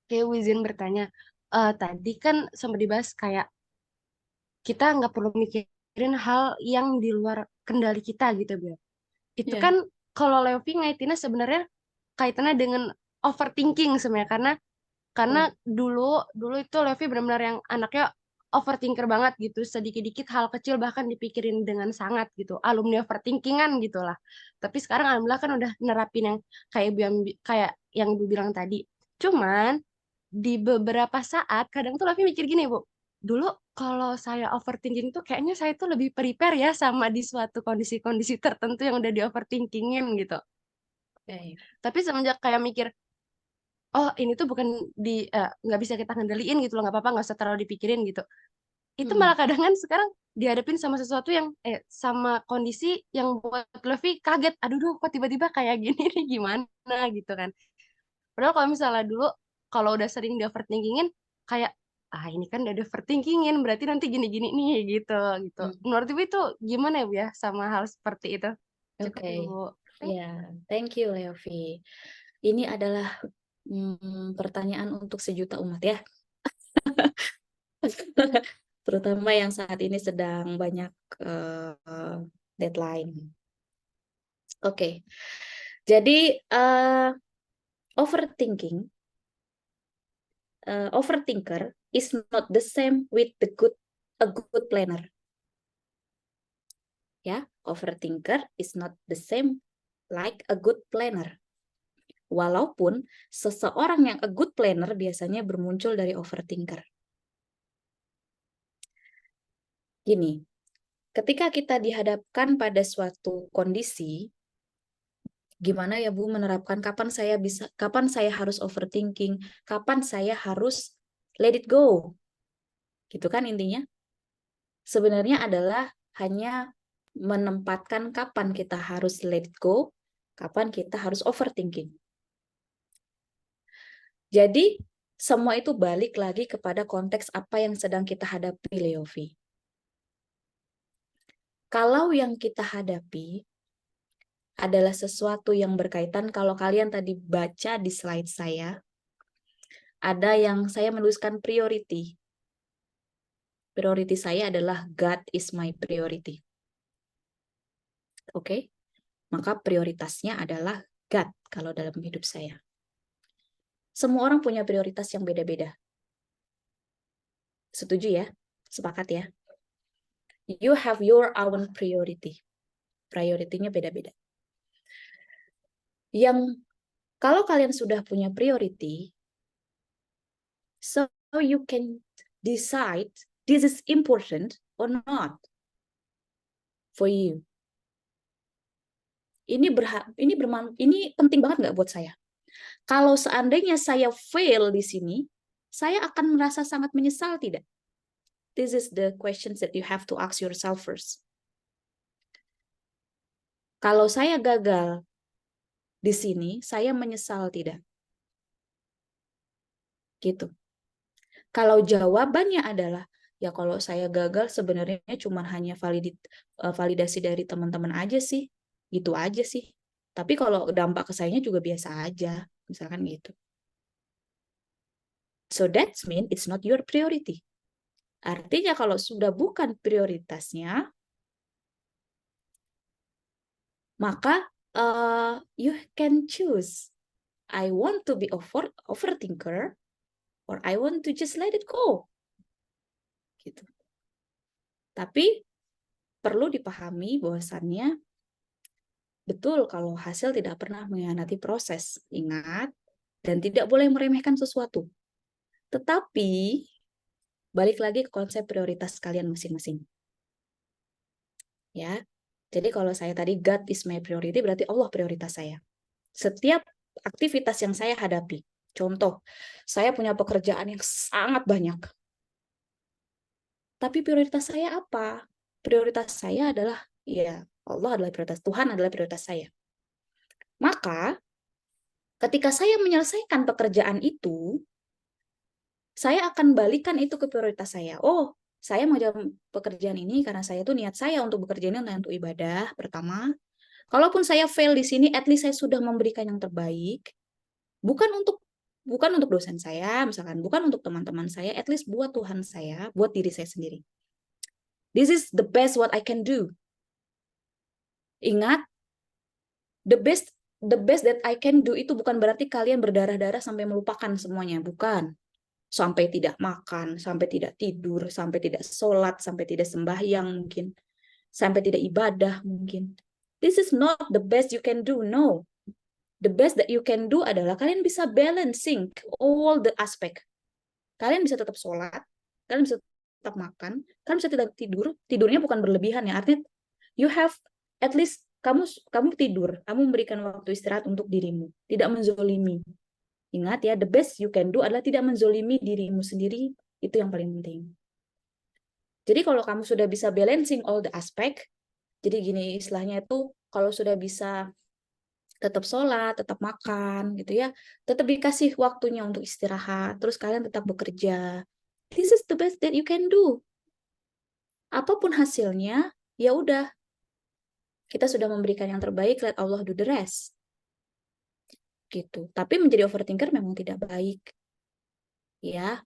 Oke, Bu, izin bertanya. Tadi kan sempat dibahas kayak kita nggak perlu mikirin hal yang di luar kendali kita gitu, Bu. Itu Ya. kan kalau Leovi ngaitinnya sebenarnya kaitannya dengan overthinking sebenarnya, karena dulu itu Levi benar-benar yang anaknya overthinker banget gitu, sedikit-dikit hal kecil bahkan dipikirin dengan sangat gitu, alumni overthinkingan gitulah. Tapi sekarang alhamdulillah kan udah nerapin yang kayak yang Ibu bilang tadi. Cuman di beberapa saat kadang tuh Levi mikir gini, Bu, dulu kalau saya overthinking tuh kayaknya saya tuh lebih prepare ya sama di suatu kondisi-kondisi tertentu yang udah di overthinkingin gitu. Okay. Tapi semenjak kayak mikir, oh ini tuh bukan nggak bisa kita ngendaliin gitu loh, nggak apa-apa, nggak usah terlalu dipikirin gitu. Itu malah kadang kan sekarang dihadapin sama sesuatu yang sama kondisi yang buat Levi kaget, aduh duh kok tiba-tiba kayak gini nih, gimana gitu kan. Padahal kalau misalnya dulu kalau udah sering di overthinkingin kayak ini kan udah di overthinkingin berarti nanti gini-gini nih gitu. Menurut Ibu itu gimana ya Bu ya sama hal seperti itu? Cukup Oke. Ibu. Ya, thank you Leovi. Ini adalah pertanyaan untuk sejuta umat ya. Terutama yang saat ini sedang banyak deadline. Oke. Jadi overthinker is not the same with a good planner. Ya, overthinker is not the same like a good planner. Walaupun seseorang yang a good planner biasanya bermuncul dari overthinker. Gini, ketika kita dihadapkan pada suatu kondisi, gimana ya Bu menerapkan kapan saya harus overthinking, kapan saya harus let it go. Gitu kan intinya? Sebenarnya adalah hanya menempatkan kapan kita harus let it go, kapan kita harus overthinking. Jadi, semua itu balik lagi kepada konteks apa yang sedang kita hadapi, Leovi. Kalau yang kita hadapi adalah sesuatu yang berkaitan, kalau kalian tadi baca di slide saya, ada yang saya menuliskan priority. Priority saya adalah God is my priority. Oke? Maka prioritasnya adalah God kalau dalam hidup saya. Semua orang punya prioritas yang beda-beda. Setuju ya? Sepakat ya? You have your own priority. Prioritinya beda-beda. Yang kalau kalian sudah punya priority, so you can decide this is important or not for you. Ini penting banget nggak buat saya? Kalau seandainya saya fail di sini, saya akan merasa sangat menyesal tidak? This is the questions that you have to ask yourself first. Kalau saya gagal di sini, saya menyesal tidak? Gitu. Kalau jawabannya adalah, ya kalau saya gagal sebenarnya cuma hanya validasi dari teman-teman aja sih. Gitu aja sih. Tapi kalau dampak ke sayanya juga biasa aja. Misalkan gitu. So that means it's not your priority. Artinya kalau sudah bukan prioritasnya, maka you can choose. I want to be overthinker or I want to just let it go. Gitu. Tapi perlu dipahami bahwasannya betul kalau hasil tidak pernah mengkhianati proses. Ingat, dan tidak boleh meremehkan sesuatu. Tetapi balik lagi ke konsep prioritas kalian masing-masing. Ya. Jadi kalau saya tadi God is my priority, berarti Allah prioritas saya. Setiap aktivitas yang saya hadapi, Contoh, saya punya pekerjaan yang sangat banyak. Tapi prioritas saya apa? Prioritas saya adalah, ya Allah adalah prioritas, Tuhan adalah prioritas saya. Maka, ketika saya menyelesaikan pekerjaan itu, saya akan balikan itu ke prioritas saya. Oh, saya mau jawab pekerjaan ini karena saya tuh niat saya untuk bekerja ini untuk ibadah, pertama. Kalaupun saya fail di sini, at least saya sudah memberikan yang terbaik. Bukan untuk dosen saya, misalkan, bukan untuk teman-teman saya, at least buat Tuhan saya, buat diri saya sendiri. This is the best what I can do. Ingat, the best that I can do itu bukan berarti kalian berdarah-darah sampai melupakan semuanya, bukan. Sampai tidak makan, sampai tidak tidur, sampai tidak sholat, sampai tidak sembahyang mungkin, sampai tidak ibadah mungkin. This is not the best you can do, no. The best that you can do adalah kalian bisa balancing all the aspect. Kalian bisa tetap sholat, kalian bisa tetap makan, kalian bisa tidak tidur. Tidurnya bukan berlebihan ya, artinya you have at least kamu tidur, kamu memberikan waktu istirahat untuk dirimu, tidak menzolimi. Ingat ya, the best you can do adalah tidak menzolimi dirimu sendiri, itu yang paling penting. Jadi kalau kamu sudah bisa balancing all the aspect, jadi gini istilahnya itu, kalau sudah bisa tetap sholat, tetap makan, gitu ya, tetap dikasih waktunya untuk istirahat, terus kalian tetap bekerja. This is the best that you can do. Apapun hasilnya, ya udah, kita sudah memberikan yang terbaik, let Allah do the rest. Gitu. Tapi menjadi overthinker memang tidak baik. Ya.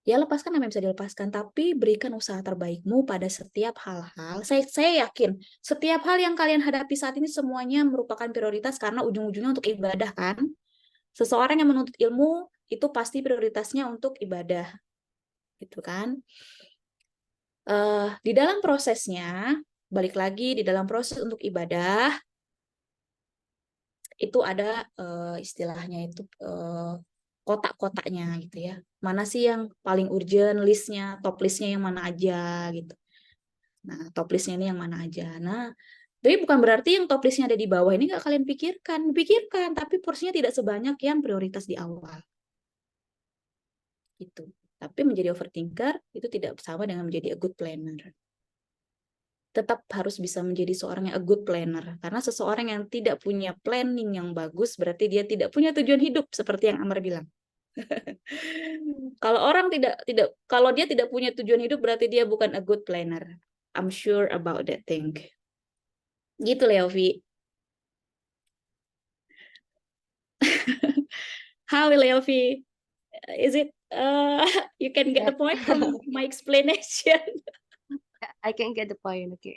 Ya lepaskan apa yang bisa dilepaskan, tapi berikan usaha terbaikmu pada setiap hal-hal. Saya yakin, setiap hal yang kalian hadapi saat ini semuanya merupakan prioritas karena ujung-ujungnya untuk ibadah kan. Seseorang yang menuntut ilmu itu pasti prioritasnya untuk ibadah. Gitu kan. Di dalam prosesnya, balik lagi di dalam proses untuk ibadah, itu ada istilahnya itu kotak-kotaknya gitu ya. Mana sih yang paling urgent listnya, top listnya yang mana aja gitu. Nah, top listnya ini yang mana aja. Nah, tapi bukan berarti yang top listnya ada di bawah ini nggak kalian pikirkan. Pikirkan, tapi porsinya tidak sebanyak yang prioritas di awal. Gitu. Tapi menjadi overthinker itu tidak sama dengan menjadi a good planner. Tetap harus bisa menjadi seorang yang a good planner. Karena seseorang yang tidak punya planning yang bagus, berarti dia tidak punya tujuan hidup, seperti yang Amar bilang. Kalau dia tidak punya tujuan hidup, berarti dia bukan a good planner. I'm sure about that thing. Gitu, Leovi. How, Leovi? Is it, you can get the point from my explanation? I can get the point. Oke.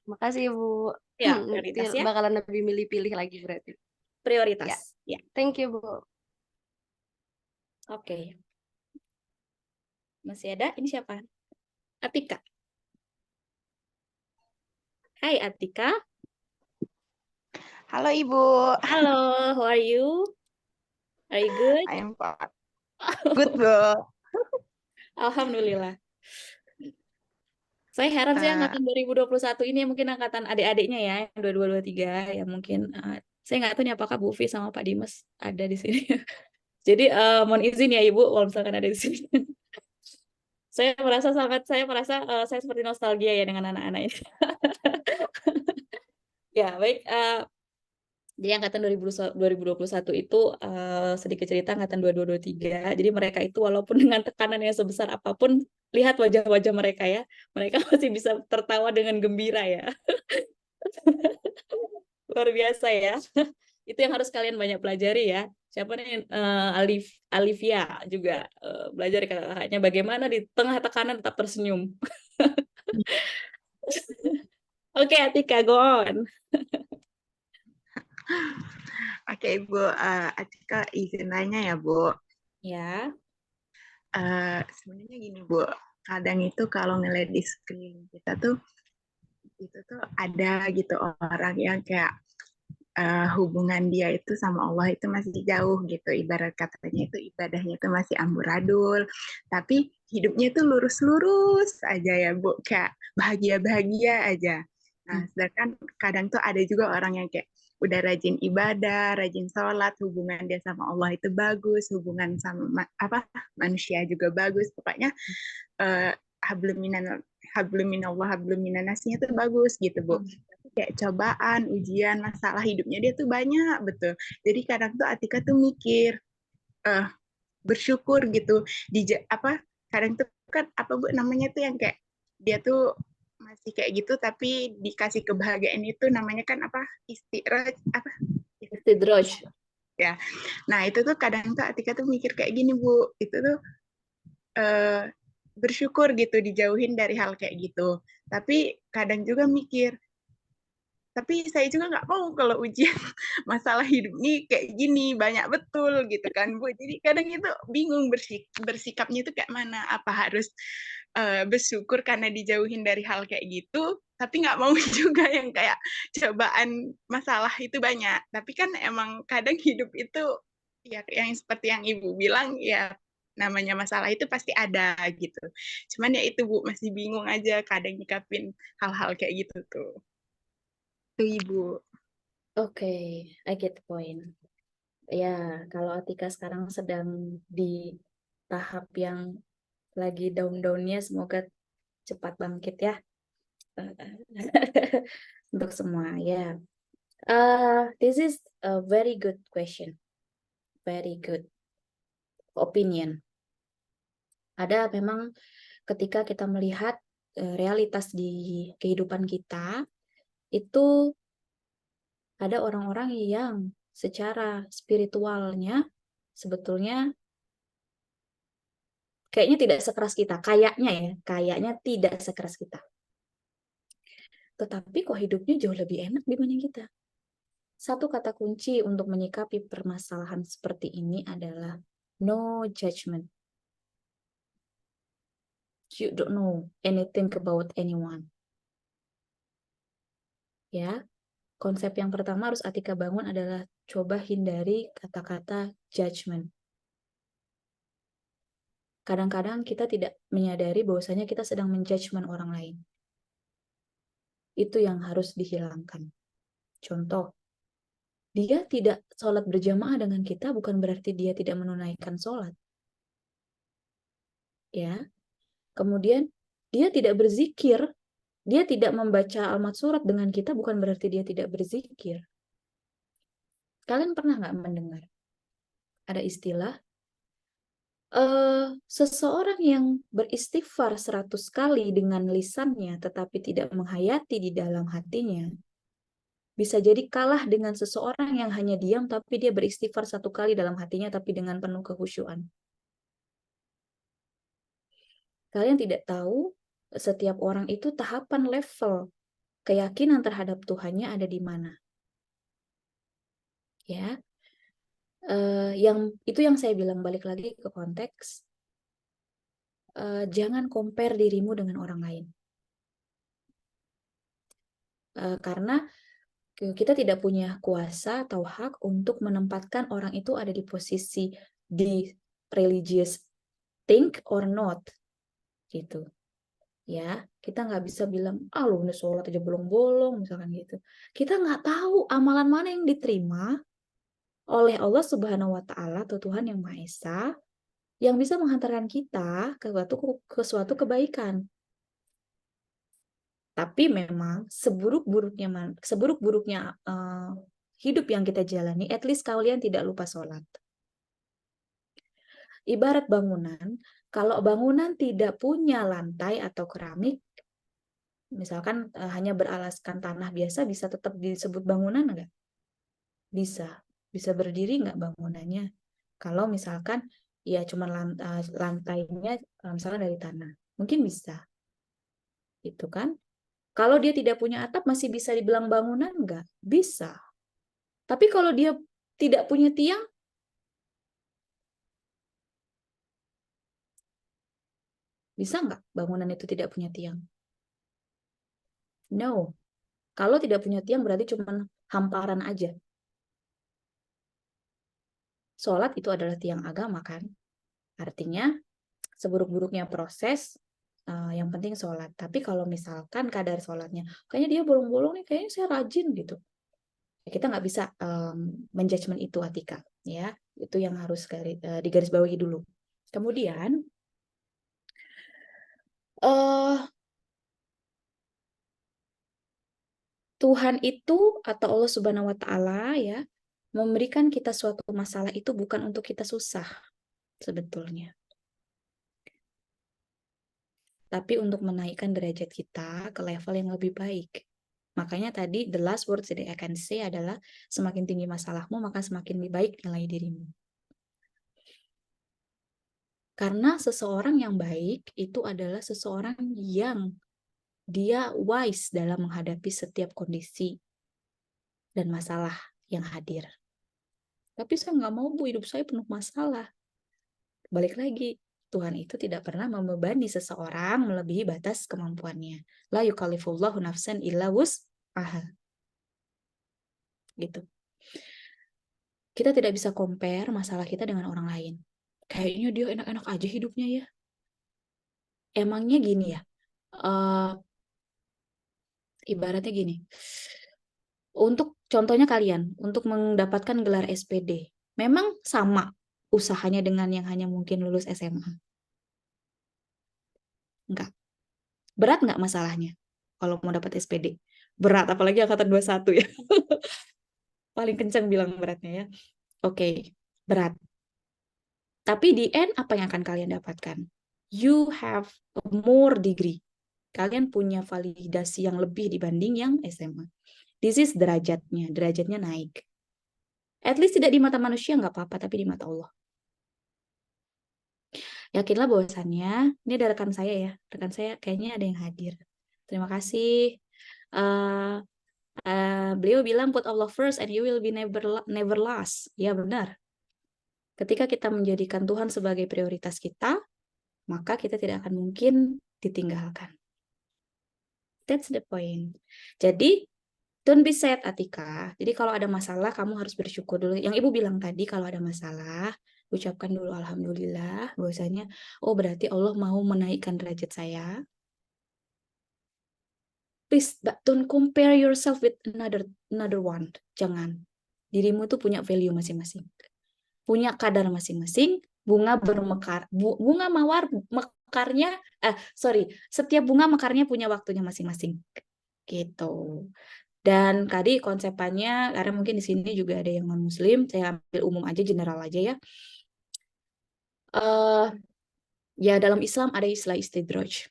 Makasih Ibu. Ya, Nanti prioritas ya. bakalan lebih milih-pilih lagi berarti. Prioritas. Ya. Thank you, Bu. Oke. Masih ada? Ini siapa? Atika. Hai Atika. Halo Ibu. Halo, how are you? Are you good? I am fine. Good, Bu. Alhamdulillah. Saya heran sih angkatan 2021 ini mungkin angkatan adik-adiknya ya, yang 2223 ya mungkin. Saya nggak tahu nih apakah Bu Vi sama Pak Dimas ada di sini. Jadi mohon izin ya Ibu kalau misalkan ada di sini. Saya merasa saya seperti nostalgia ya dengan anak-anak ini. Ya baik. Jadi angkatan 2021 itu sedikit cerita angkatan 2223. Jadi mereka itu walaupun dengan tekanan yang sebesar apapun, lihat wajah-wajah mereka ya. Mereka masih bisa tertawa dengan gembira ya. Luar biasa ya. Itu yang harus kalian banyak pelajari ya. Siapa nih Alivia juga belajar kakaknya bagaimana di tengah tekanan tetap tersenyum. Oke, Atika, go on. Oke, Ibu. Atika izin nanya ya, Bu. Ya. Sebenarnya gini, Bu. Kadang itu kalau ngeliat di screen kita tuh, itu tuh ada gitu orang yang kayak hubungan dia itu sama Allah itu masih jauh gitu. Ibarat katanya itu ibadahnya itu masih amburadul. Tapi hidupnya itu lurus-lurus aja ya, Bu. Kayak bahagia-bahagia aja. Nah, sedangkan kadang tuh ada juga orang yang kayak udah rajin ibadah, rajin sholat, hubungan dia sama Allah itu bagus, hubungan sama manusia juga bagus. Pokoknya hablum minannasnya tuh bagus gitu, Bu. Tapi kayak cobaan, ujian, masalah hidupnya dia tuh banyak betul. Jadi kadang tuh Atika tuh mikir bersyukur gitu kadang tuh kan Bu namanya tuh yang kayak dia tuh masih kayak gitu tapi dikasih kebahagiaan itu namanya kan istidraj Istidraj. ya. Nah itu tuh kadang tuh Atika tuh mikir kayak gini, Bu, itu tuh bersyukur gitu dijauhin dari hal kayak gitu. Tapi kadang juga mikir, tapi saya juga nggak mau kalau ujian masalah hidup nih kayak gini banyak betul gitu kan, Bu. Jadi kadang itu bingung bersikapnya itu kayak mana, apa harus bersyukur karena dijauhin dari hal kayak gitu, tapi nggak mau juga yang kayak cobaan masalah itu banyak. Tapi kan emang kadang hidup itu ya yang seperti yang Ibu bilang ya, namanya masalah itu pasti ada gitu. Cuman ya itu, Bu, masih bingung aja kadang nyikapin hal-hal kayak gitu tuh. Itu Ibu. Oke, I get the point. Ya, kalau Atika sekarang sedang di tahap yang lagi down-downnya, semoga cepat bangkit ya. Untuk semua ya. This is a very good question, very good opinion. Ada memang ketika kita melihat realitas di kehidupan kita, itu ada orang-orang yang secara spiritualnya sebetulnya kayaknya tidak sekeras kita, kayaknya tidak sekeras kita. Tetapi kok hidupnya jauh lebih enak dibanding kita. Satu kata kunci untuk menyikapi permasalahan seperti ini adalah no judgment. You don't know anything about anyone. Ya, konsep yang pertama harus Atika bangun adalah coba hindari kata-kata judgment. Kadang-kadang kita tidak menyadari bahwasanya kita sedang menjudgment orang lain. Itu yang harus dihilangkan. Contoh, dia tidak sholat berjamaah dengan kita bukan berarti dia tidak menunaikan sholat. Ya. Kemudian dia tidak berzikir, dia tidak membaca almat surat dengan kita bukan berarti dia tidak berzikir. Kalian pernah nggak mendengar ada istilah seseorang yang beristighfar 100 kali dengan lisannya tetapi tidak menghayati di dalam hatinya bisa jadi kalah dengan seseorang yang hanya diam tapi dia beristighfar 1 kali dalam hatinya tapi dengan penuh kekhusyuan. Kalian tidak tahu setiap orang itu tahapan level keyakinan terhadap Tuhannya ada di mana. Ya, yang saya bilang balik lagi ke konteks, jangan compare dirimu dengan orang lain. Karena kita tidak punya kuasa atau hak untuk menempatkan orang itu ada di posisi di religious think or not. Gitu. Ya, kita nggak bisa bilang, lu udah sholat aja bolong-bolong, misalkan gitu. Kita nggak tahu amalan mana yang diterima oleh Allah Subhanahu wa Ta'ala atau Tuhan Yang Maha Esa yang bisa menghantarkan kita ke suatu kebaikan. Tapi memang seburuk-buruknya hidup yang kita jalani, at least kalian tidak lupa sholat. Ibarat bangunan, kalau bangunan tidak punya lantai atau keramik, misalkan hanya beralaskan tanah biasa, bisa tetap disebut bangunan nggak? Bisa berdiri nggak bangunannya? Kalau misalkan ya cuma lantainya misalkan dari tanah, mungkin bisa, itu kan? Kalau dia tidak punya atap masih bisa dibilang bangunan nggak? Bisa. Tapi kalau dia tidak punya tiang, bisa nggak bangunan itu tidak punya tiang? No. Kalau tidak punya tiang berarti cuma hamparan aja. Sholat itu adalah tiang agama kan? Artinya seburuk-buruknya proses, yang penting sholat. Tapi kalau misalkan kadar sholatnya, kayaknya dia bolong-bolong nih, kayaknya saya rajin gitu. Kita nggak bisa menjudgment itu, Atika, ya. Itu yang harus digarisbawahi dulu. Kemudian Tuhan itu atau Allah Subhanahu wa Ta'ala ya memberikan kita suatu masalah itu bukan untuk kita susah sebetulnya, tapi untuk menaikkan derajat kita ke level yang lebih baik. Makanya tadi the last words that I can say adalah semakin tinggi masalahmu maka semakin lebih baik nilai dirimu. Karena seseorang yang baik itu adalah seseorang yang dia wise dalam menghadapi setiap kondisi dan masalah yang hadir. Tapi saya nggak mau, Bu, hidup saya penuh masalah. Balik lagi, Tuhan itu tidak pernah membebani seseorang melebihi batas kemampuannya. La yukallifullahu nafsan illa wus'aha. Gitu. Kita tidak bisa compare masalah kita dengan orang lain. Kayaknya dia enak-enak aja hidupnya ya. Emangnya gini ya, ibaratnya gini, untuk contohnya kalian, untuk mendapatkan gelar SPD, memang sama usahanya dengan yang hanya mungkin lulus SMA? Enggak. Berat nggak masalahnya kalau mau dapat SPD? Berat, apalagi angkatan 21 ya. Paling kencang bilang beratnya ya. Oke, berat. Tapi di end apa yang akan kalian dapatkan? You have a more degree. Kalian punya validasi yang lebih dibanding yang SMA. This is derajatnya naik. At least tidak di mata manusia nggak apa-apa, tapi di mata Allah. Yakinlah bahwasannya, ini ada rekan saya ya, rekan saya kayaknya ada yang hadir. Terima kasih. Beliau bilang put Allah first and you will be never last. Ya benar. Ketika kita menjadikan Tuhan sebagai prioritas kita, maka kita tidak akan mungkin ditinggalkan. That's the point. Jadi, don't be sad, Atika. Jadi kalau ada masalah, kamu harus bersyukur dulu. Yang Ibu bilang tadi, kalau ada masalah, ucapkan dulu Alhamdulillah, bahwasanya, oh berarti Allah mau menaikkan derajat saya. Please, don't compare yourself with another one. Jangan. Dirimu tuh punya value masing-masing. Punya kadar masing-masing. Bunga bermekar, bunga mawar mekarnya, setiap bunga mekarnya punya waktunya masing-masing. Gitu. Dan tadi konsepannya, karena mungkin di sini juga ada yang non-muslim, saya ambil umum aja, general aja ya. Ya dalam Islam ada istilah istidraj.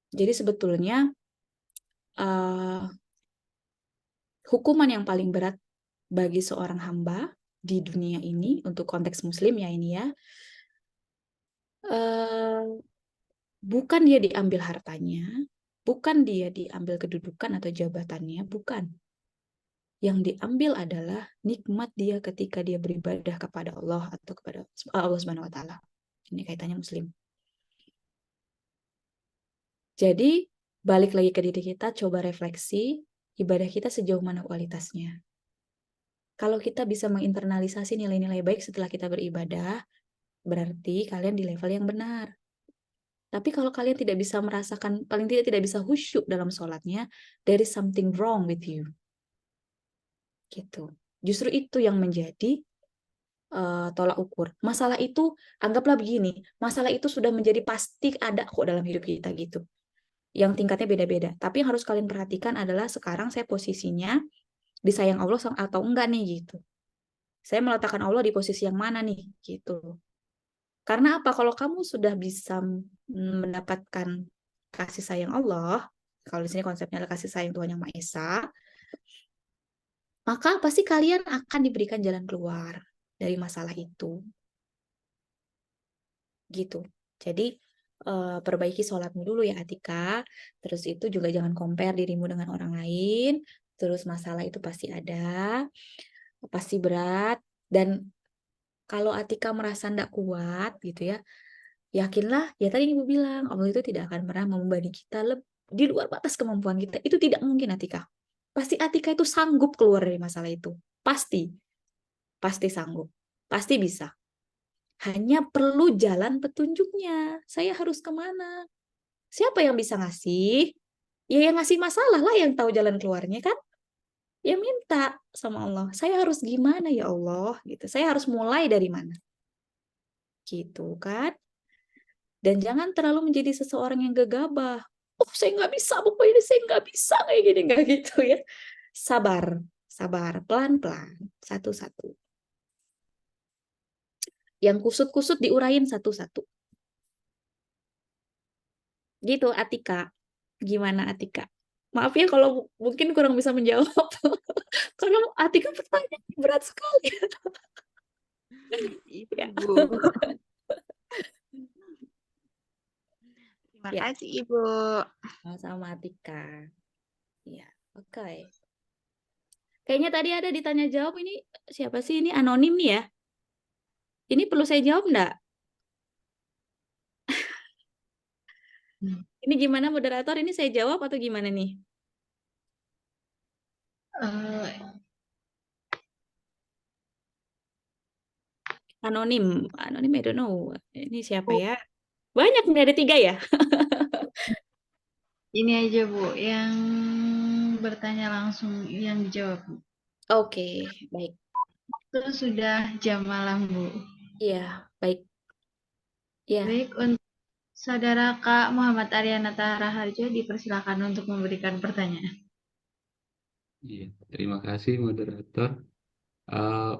Jadi sebetulnya hukuman yang paling berat bagi seorang hamba di dunia ini, untuk konteks muslim ya ini ya, bukan dia diambil hartanya, bukan dia diambil kedudukan atau jabatannya, bukan. Yang diambil adalah nikmat dia ketika dia beribadah kepada Allah atau kepada Allah Subhanahu wa Ta'ala. Ini kaitannya muslim. Jadi, balik lagi ke diri kita, coba refleksi, ibadah kita sejauh mana kualitasnya. Kalau kita bisa menginternalisasi nilai-nilai baik setelah kita beribadah, berarti kalian di level yang benar. Tapi kalau kalian tidak bisa merasakan, paling tidak bisa khusyuk dalam sholatnya, there is something wrong with you. Gitu. Justru itu yang menjadi tolak ukur. Masalah itu, anggaplah begini, masalah itu sudah menjadi pasti ada kok dalam hidup kita gitu. Yang tingkatnya beda-beda. Tapi yang harus kalian perhatikan adalah sekarang saya posisinya disayang Allah atau enggak nih gitu. Saya meletakkan Allah di posisi yang mana nih gitu. Karena apa? Kalau kamu sudah bisa mendapatkan kasih sayang Allah, kalau di sini konsepnya adalah kasih sayang Tuhan Yang Maha Esa, maka pasti kalian akan diberikan jalan keluar dari masalah itu. Gitu. Jadi perbaiki sholatmu dulu ya Atika. Terus itu juga jangan compare dirimu dengan orang lain. Terus masalah itu pasti ada, pasti berat. Dan kalau Atika merasa tidak kuat gitu ya, yakinlah, ya tadi Ibu bilang, Allah itu tidak akan pernah membebani kita di luar batas kemampuan kita. Itu tidak mungkin Atika. Pasti Atika itu sanggup keluar dari masalah itu. Pasti. Pasti sanggup. Pasti bisa. Hanya perlu jalan petunjuknya. Saya harus kemana? Siapa yang bisa ngasih? Ya yang ngasih masalah lah yang tahu jalan keluarnya kan? Ya minta sama Allah. Saya harus gimana ya Allah gitu. Saya harus mulai dari mana? Gitu kan? Dan jangan terlalu menjadi seseorang yang gegabah. Oh, saya nggak bisa, pokoknya saya nggak bisa kayak gini, nggak gitu ya. Sabar, sabar, pelan-pelan, satu-satu. Yang kusut-kusut diurain satu-satu. Gitu, Atika. Gimana, Atika? Maaf ya kalau mungkin kurang bisa menjawab. Karena Atika pertanyaan berat sekali. Ya. Ibu. Terima Ya. kasih Ibu. Sama Atika. Ya, oke. Kayaknya tadi ada ditanya jawab, ini siapa sih? Ini anonim nih ya. Ini perlu saya jawab enggak? Ini gimana moderator? Ini saya jawab atau gimana nih? Eh, Anonim, anonim, I don't know. Ini siapa ya? Banyak nih, ada 3 ya? ini aja Bu, yang bertanya langsung yang dijawab Bu. Oke, baik. Itu sudah jam malam Bu. Iya, baik. Ya, Baik, untuk Saudara Kak Muhammad Aryana Taraharjo dipersilakan untuk memberikan pertanyaan. Iya, terima kasih moderator. Eh,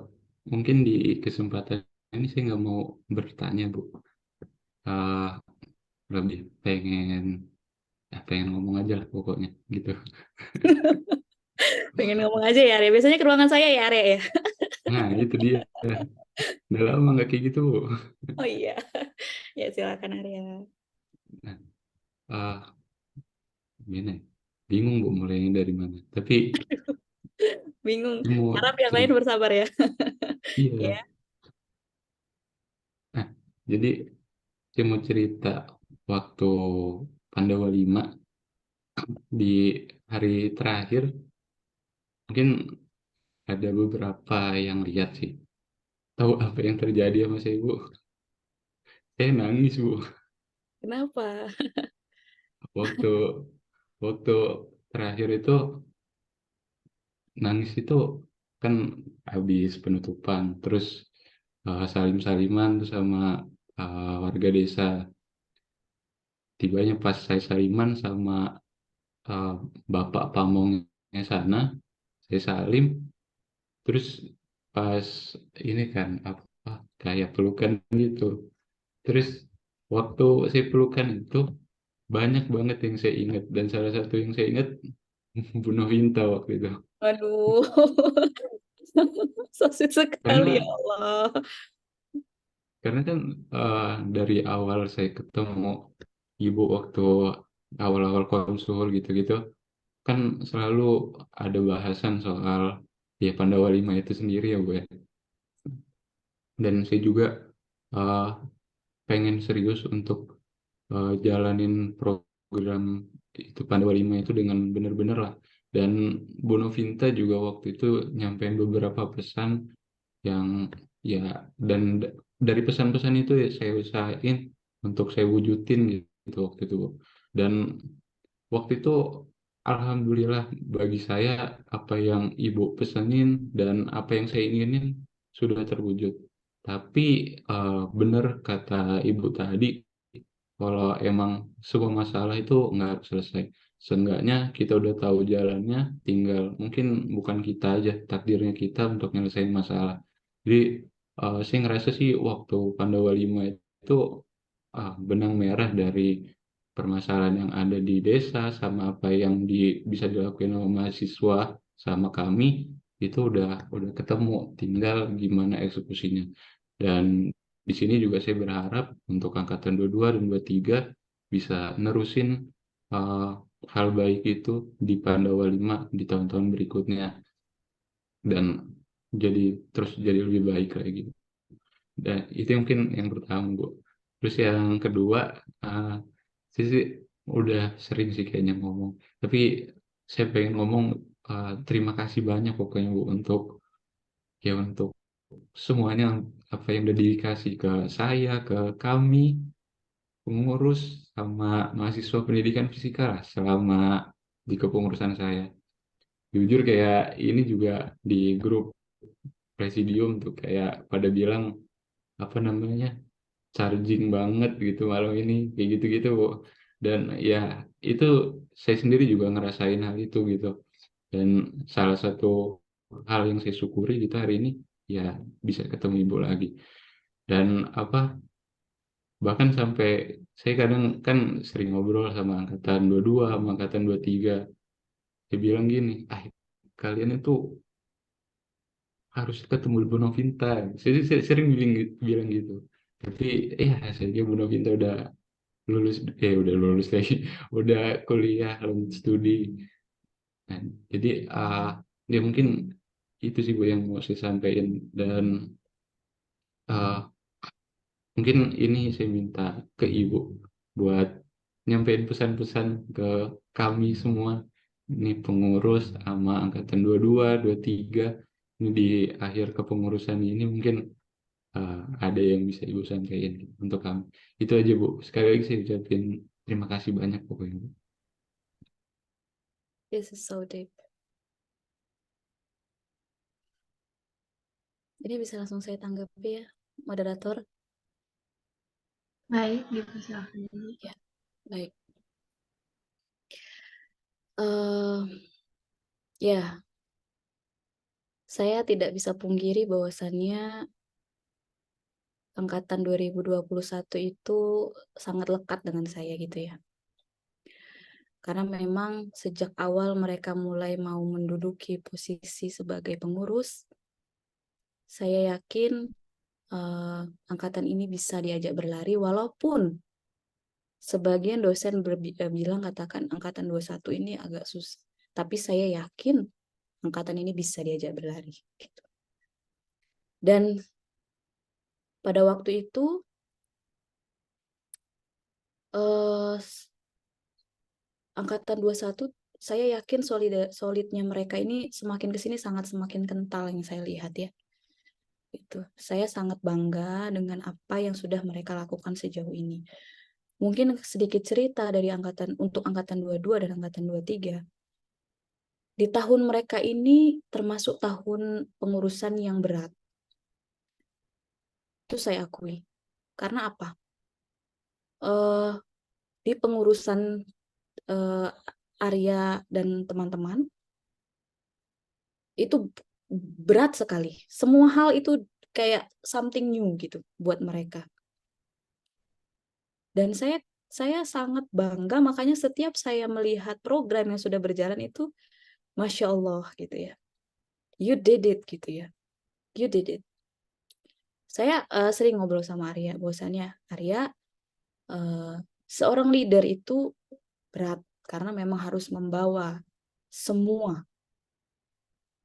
mungkin di kesempatan ini saya nggak mau bertanya, Bu. Eh, lebih pengen ngomong aja lah pokoknya gitu. pengen ngomong aja ya, Arya. Biasanya ke ruangan saya ya, Arya ya. Nah, itu dia. Udah lama nggak kayak gitu, Bu. Oh iya. Ya, silakan Arya. Nah, gini, bingung Bu mulainya dari mana. Tapi Bingung. mau Harap yang lain cerita. bersabar ya. Iya. Ya. Nah, jadi saya mau cerita waktu Pandawa 5 di hari terakhir, mungkin ada beberapa yang lihat sih. Tahu apa yang terjadi sama saya, Bu? Saya nangis, Bu. Kenapa? Waktu waktu terakhir itu nangis itu kan habis penutupan, terus salim-saliman tuh sama warga desa. Tibanya pas saya saliman sama uh, bapak pamongnya sana, saya salim, terus pas ini kan apa kayak pelukan gitu. Terus waktu saya pelukan itu banyak banget yang saya ingat, dan salah satu yang saya ingat Bu Novinta waktu itu. Aduh. So sweet sekali ya Karena Allah. karena kan dari awal saya ketemu ibu waktu awal-awal konsul gitu-gitu, kan selalu ada bahasan soal ya Pandawa 5 itu sendiri ya Bu ya. Dan saya juga eh, pengen serius untuk jalanin program itu Pandawa 5 itu dengan benar-benar lah. Dan Bu Novinta juga waktu itu nyampein beberapa pesan yang ya, dan dari pesan-pesan itu ya saya usahain untuk saya wujudin gitu waktu itu. Dan waktu itu alhamdulillah bagi saya apa yang ibu pesanin dan apa yang saya inginin sudah terwujud. Tapi benar kata ibu tadi, kalau emang semua masalah itu nggak harus selesai. Seenggaknya kita udah tahu jalannya, tinggal mungkin bukan kita aja, takdirnya kita untuk nyelesain masalah. Jadi saya ngerasa sih waktu Pandawa 5 itu benang merah dari permasalahan yang ada di desa sama apa yang bisa dilakukan sama mahasiswa sama kami itu udah ketemu, tinggal gimana eksekusinya. Dan di sini juga saya berharap untuk angkatan 22 dan 23 bisa nerusin uh, hal baik itu di Pandawa 5 di tahun-tahun berikutnya, dan terus jadi lebih baik lagi. Dan itu mungkin yang pertama, Bu. Terus yang kedua, uh, saya sih udah sering sih kayaknya ngomong, tapi saya pengen ngomong terima kasih banyak pokoknya Bu untuk semuanya apa yang udah dikasih ke saya, ke kami, pengurus sama mahasiswa pendidikan fisika lah selama di kepengurusan saya. jujur kayak ini juga di grup presidium tuh kayak pada bilang apa namanya charging banget gitu malam ini kayak gitu-gitu Bu. Dan ya itu saya sendiri juga ngerasain hal itu gitu. Dan salah satu hal yang saya syukuri gitu hari ini ya bisa ketemu ibu lagi. Dan apa bahkan sampai saya kadang kan sering ngobrol sama angkatan 22 sama angkatan 23. Dia bilang gini, kalian itu harus ketemu Bu Novinta. Saya sering bilang gitu. Tapi saja Bu Novinta udah lulus, udah lulus lagi, udah kuliah, lanjut studi. Nah, jadi ya mungkin itu sih Bu yang mau saya sampaikan. Dan uh, mungkin ini saya minta ke Ibu buat nyampein pesan-pesan ke kami semua. Ini pengurus sama angkatan 22, 23. Ini di akhir kepengurusan ini mungkin ada yang bisa Ibu sampaikan untuk kami. Itu aja Bu. Sekali lagi saya ucapin terima kasih banyak pokoknya Bu. This is so deep. Ini bisa langsung saya tanggapi ya, moderator. Baik, silakan. Ya, baik. Eh, ya, saya tidak bisa pungkiri bahwasannya angkatan 2021 itu sangat lekat dengan saya gitu ya. Karena memang sejak awal mereka mulai mau menduduki posisi sebagai pengurus, saya yakin angkatan ini bisa diajak berlari walaupun sebagian dosen bilang katakan angkatan 21 ini agak susah. Tapi saya yakin angkatan ini bisa diajak berlari. Gitu. Dan pada waktu itu angkatan 21 saya yakin solidnya mereka ini semakin kesini semakin kental yang saya lihat ya. Itu. Saya sangat bangga dengan apa yang sudah mereka lakukan sejauh ini. Mungkin sedikit cerita dari untuk angkatan 22 dan angkatan 23. Di tahun mereka ini termasuk tahun pengurusan yang berat. Itu saya akui. Karena apa? Di pengurusan Arya dan teman-teman itu berat sekali. Semua hal itu kayak something new gitu buat mereka. Dan saya sangat bangga, makanya setiap saya melihat program yang sudah berjalan itu, Masya Allah gitu ya. You did it gitu ya. You did it. Saya sering ngobrol sama Arya, bahwasannya Arya, seorang leader itu berat, karena memang harus membawa semua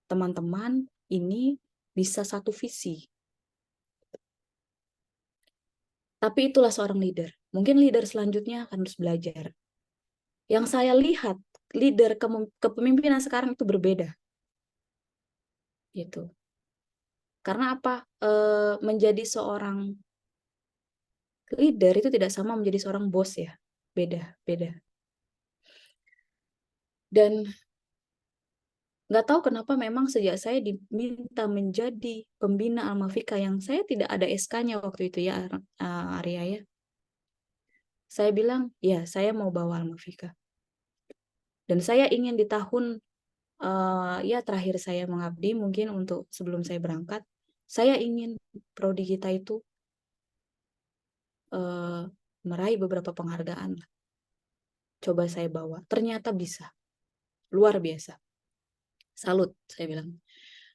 teman-teman ini bisa satu visi. Tapi itulah seorang leader. Mungkin leader selanjutnya akan harus belajar. Yang saya lihat, leader kepemimpinan sekarang itu berbeda. Gitu. Karena apa? Menjadi seorang leader itu tidak sama menjadi seorang bos ya. Beda. Dan nggak tahu kenapa memang sejak saya diminta menjadi pembina Alma-Fika yang saya tidak ada SK-nya waktu itu ya, Arya ya. Saya bilang, ya saya mau bawa Alma-Fika. Dan saya ingin di tahun ya terakhir saya mengabdi, mungkin untuk sebelum saya berangkat, saya ingin prodi kita itu meraih beberapa penghargaan. Coba saya bawa, ternyata bisa. Luar biasa. Salut, saya bilang.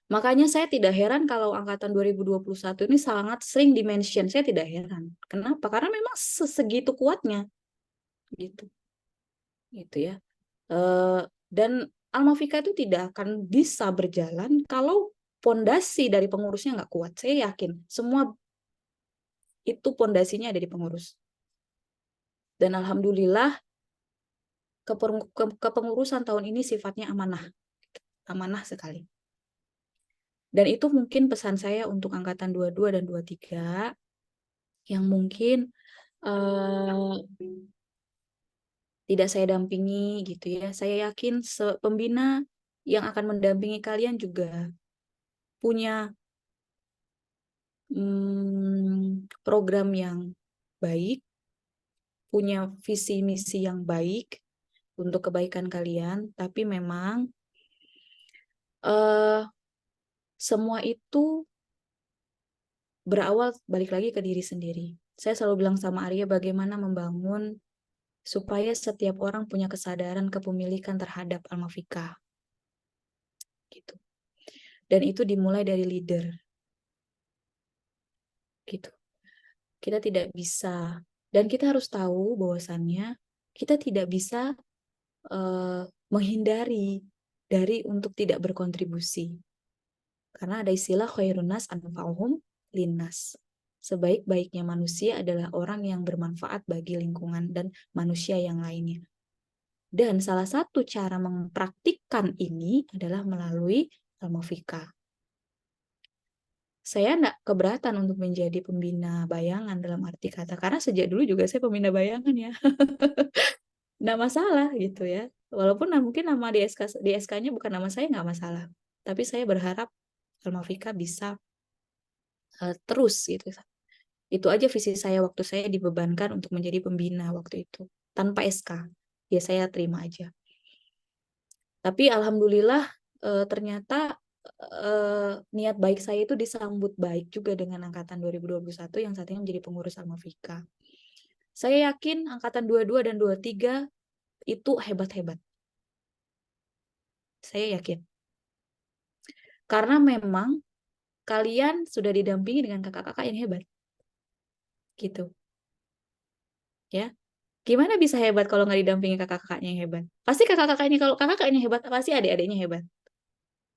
Makanya saya tidak heran kalau angkatan 2021 ini sangat sering dimention. Saya tidak heran. Kenapa? Karena memang segitu kuatnya. Gitu ya. Dan Alma-Fika itu tidak akan bisa berjalan kalau pondasi dari pengurusnya nggak kuat. Saya yakin semua itu pondasinya ada di pengurus. Dan alhamdulillah kepengurusan tahun ini sifatnya amanah. Amanah sekali. Dan itu mungkin pesan saya untuk angkatan 22 dan 23 yang mungkin tidak saya dampingi gitu ya. Saya yakin pembina yang akan mendampingi kalian juga punya program yang baik, punya visi misi yang baik untuk kebaikan kalian, tapi memang semua itu berawal balik lagi ke diri sendiri. Saya selalu bilang sama Arya bagaimana membangun supaya setiap orang punya kesadaran kepemilikan terhadap Alma-Fika. Gitu. Dan itu dimulai dari leader. Gitu. Kita tidak bisa, dan kita harus tahu bahwasannya kita tidak bisa menghindari dari untuk tidak berkontribusi. Karena ada istilah khairun nas anfa'uhum linnas. Sebaik-baiknya manusia adalah orang yang bermanfaat bagi lingkungan dan manusia yang lainnya. Dan salah satu cara mempraktikkan ini adalah melalui Alma-Fika. Saya tidak keberatan untuk menjadi pembina bayangan dalam arti kata, karena sejak dulu juga saya pembina bayangan ya. Nggak masalah gitu ya. Walaupun mungkin nama di SK-nya bukan nama saya, nggak masalah. Tapi saya berharap Alma-Fika bisa terus gitu. Itu aja visi saya waktu saya dibebankan untuk menjadi pembina waktu itu. Tanpa SK, ya saya terima aja. Tapi alhamdulillah ternyata niat baik saya itu disambut baik juga dengan angkatan 2021 yang saat ini menjadi pengurus Alma-Fika. Saya yakin angkatan 22 dan 23 itu hebat-hebat. Saya yakin. Karena memang kalian sudah didampingi dengan kakak-kakak yang hebat. Gitu. Ya. Gimana bisa hebat kalau nggak didampingi kakak-kakaknya yang hebat? Pasti kakak-kakaknya, kalau kakak-kakaknya hebat, pasti adik-adiknya hebat.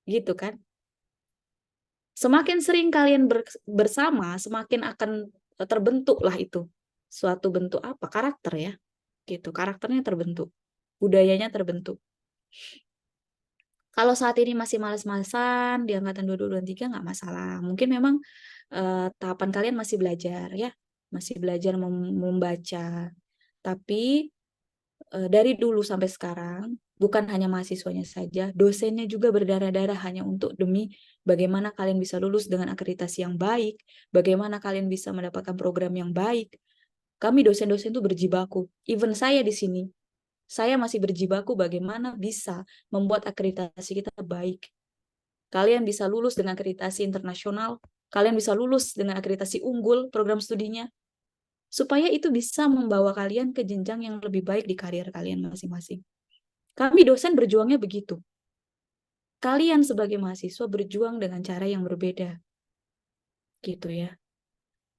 Gitu kan? Semakin sering kalian bersama, semakin akan terbentuklah itu. Suatu bentuk apa? Karakter ya. Gitu. Karakternya terbentuk. Budayanya terbentuk. Kalau saat ini masih males-malesan, di angkatan 22 dan 3 nggak masalah. Mungkin memang tahapan kalian masih belajar ya. Masih belajar membaca. Tapi dari dulu sampai sekarang, bukan hanya mahasiswanya saja, dosennya juga berdarah-darah hanya untuk demi bagaimana kalian bisa lulus dengan akreditasi yang baik, bagaimana kalian bisa mendapatkan program yang baik. Kami dosen-dosen itu berjibaku. Even saya di sini, saya masih berjibaku bagaimana bisa membuat akreditasi kita baik. Kalian bisa lulus dengan akreditasi internasional, kalian bisa lulus dengan akreditasi unggul program studinya, supaya itu bisa membawa kalian ke jenjang yang lebih baik di karir kalian masing-masing. Kami dosen berjuangnya begitu. Kalian sebagai mahasiswa berjuang dengan cara yang berbeda. Gitu ya.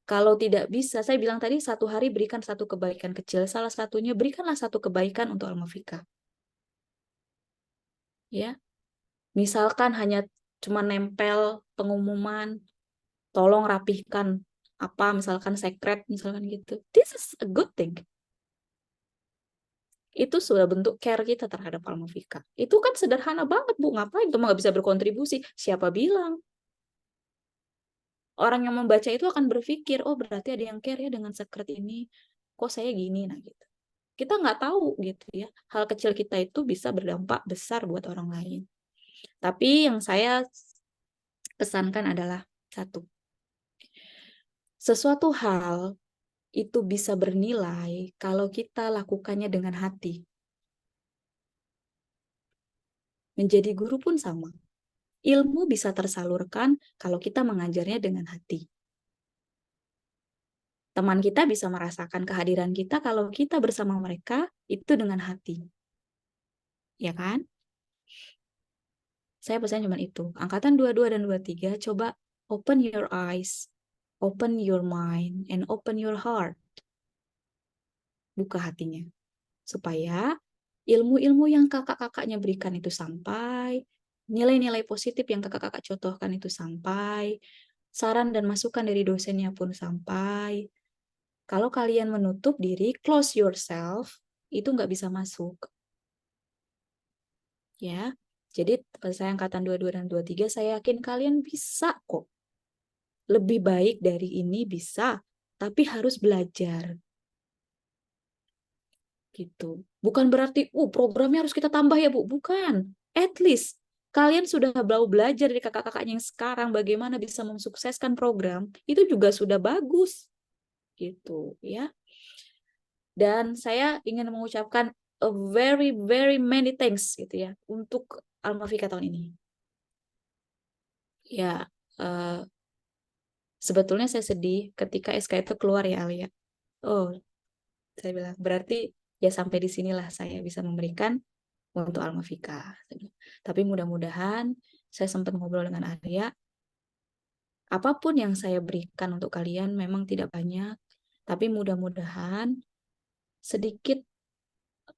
Kalau tidak bisa, saya bilang tadi satu hari berikan satu kebaikan kecil. Salah satunya berikanlah satu kebaikan untuk Alma-Fika. Ya. Misalkan hanya cuma nempel pengumuman, tolong rapihkan apa, misalkan sekret, misalkan gitu. This is a good thing. Itu sudah bentuk care kita terhadap Alma-Fika. Itu kan sederhana banget, Bu. Ngapain cuma nggak bisa berkontribusi? Siapa bilang? Orang yang membaca itu akan berpikir, oh berarti ada yang care ya dengan sekret ini. Kok saya gini? Nah gitu. Kita nggak tahu gitu ya. Hal kecil kita itu bisa berdampak besar buat orang lain. Tapi yang saya pesankan adalah satu. Sesuatu hal itu bisa bernilai kalau kita lakukannya dengan hati. Menjadi guru pun sama. Ilmu bisa tersalurkan kalau kita mengajarnya dengan hati. Teman kita bisa merasakan kehadiran kita kalau kita bersama mereka itu dengan hati. Ya kan? Saya pesan cuma itu. Angkatan 22 dan 23, coba open your eyes, open your mind, and open your heart. Buka hatinya. Supaya ilmu-ilmu yang kakak-kakaknya berikan itu sampai, nilai-nilai positif yang kakak-kakak contohkan itu sampai, saran dan masukan dari dosennya pun sampai. Kalau kalian menutup diri, close yourself, itu nggak bisa masuk. Ya, jadi saya angkatan 22 dan 23, saya yakin kalian bisa kok. Lebih baik dari ini bisa, tapi harus belajar. Gitu. Bukan berarti, programnya harus kita tambah ya Bu. Bukan. At least kalian sudah belajar dari kakak-kakaknya yang sekarang bagaimana bisa mensukseskan program, itu juga sudah bagus gitu ya. Dan saya ingin mengucapkan a very very many thanks gitu ya untuk Alma Fika tahun ini. Ya, sebetulnya saya sedih ketika SK itu keluar ya Alia. Oh, saya bilang berarti ya sampai di sinilah saya bisa memberikan untuk Alma Fika. Tapi mudah-mudahan saya sempat ngobrol dengan Arya. Apapun yang saya berikan untuk kalian memang tidak banyak, tapi mudah-mudahan sedikit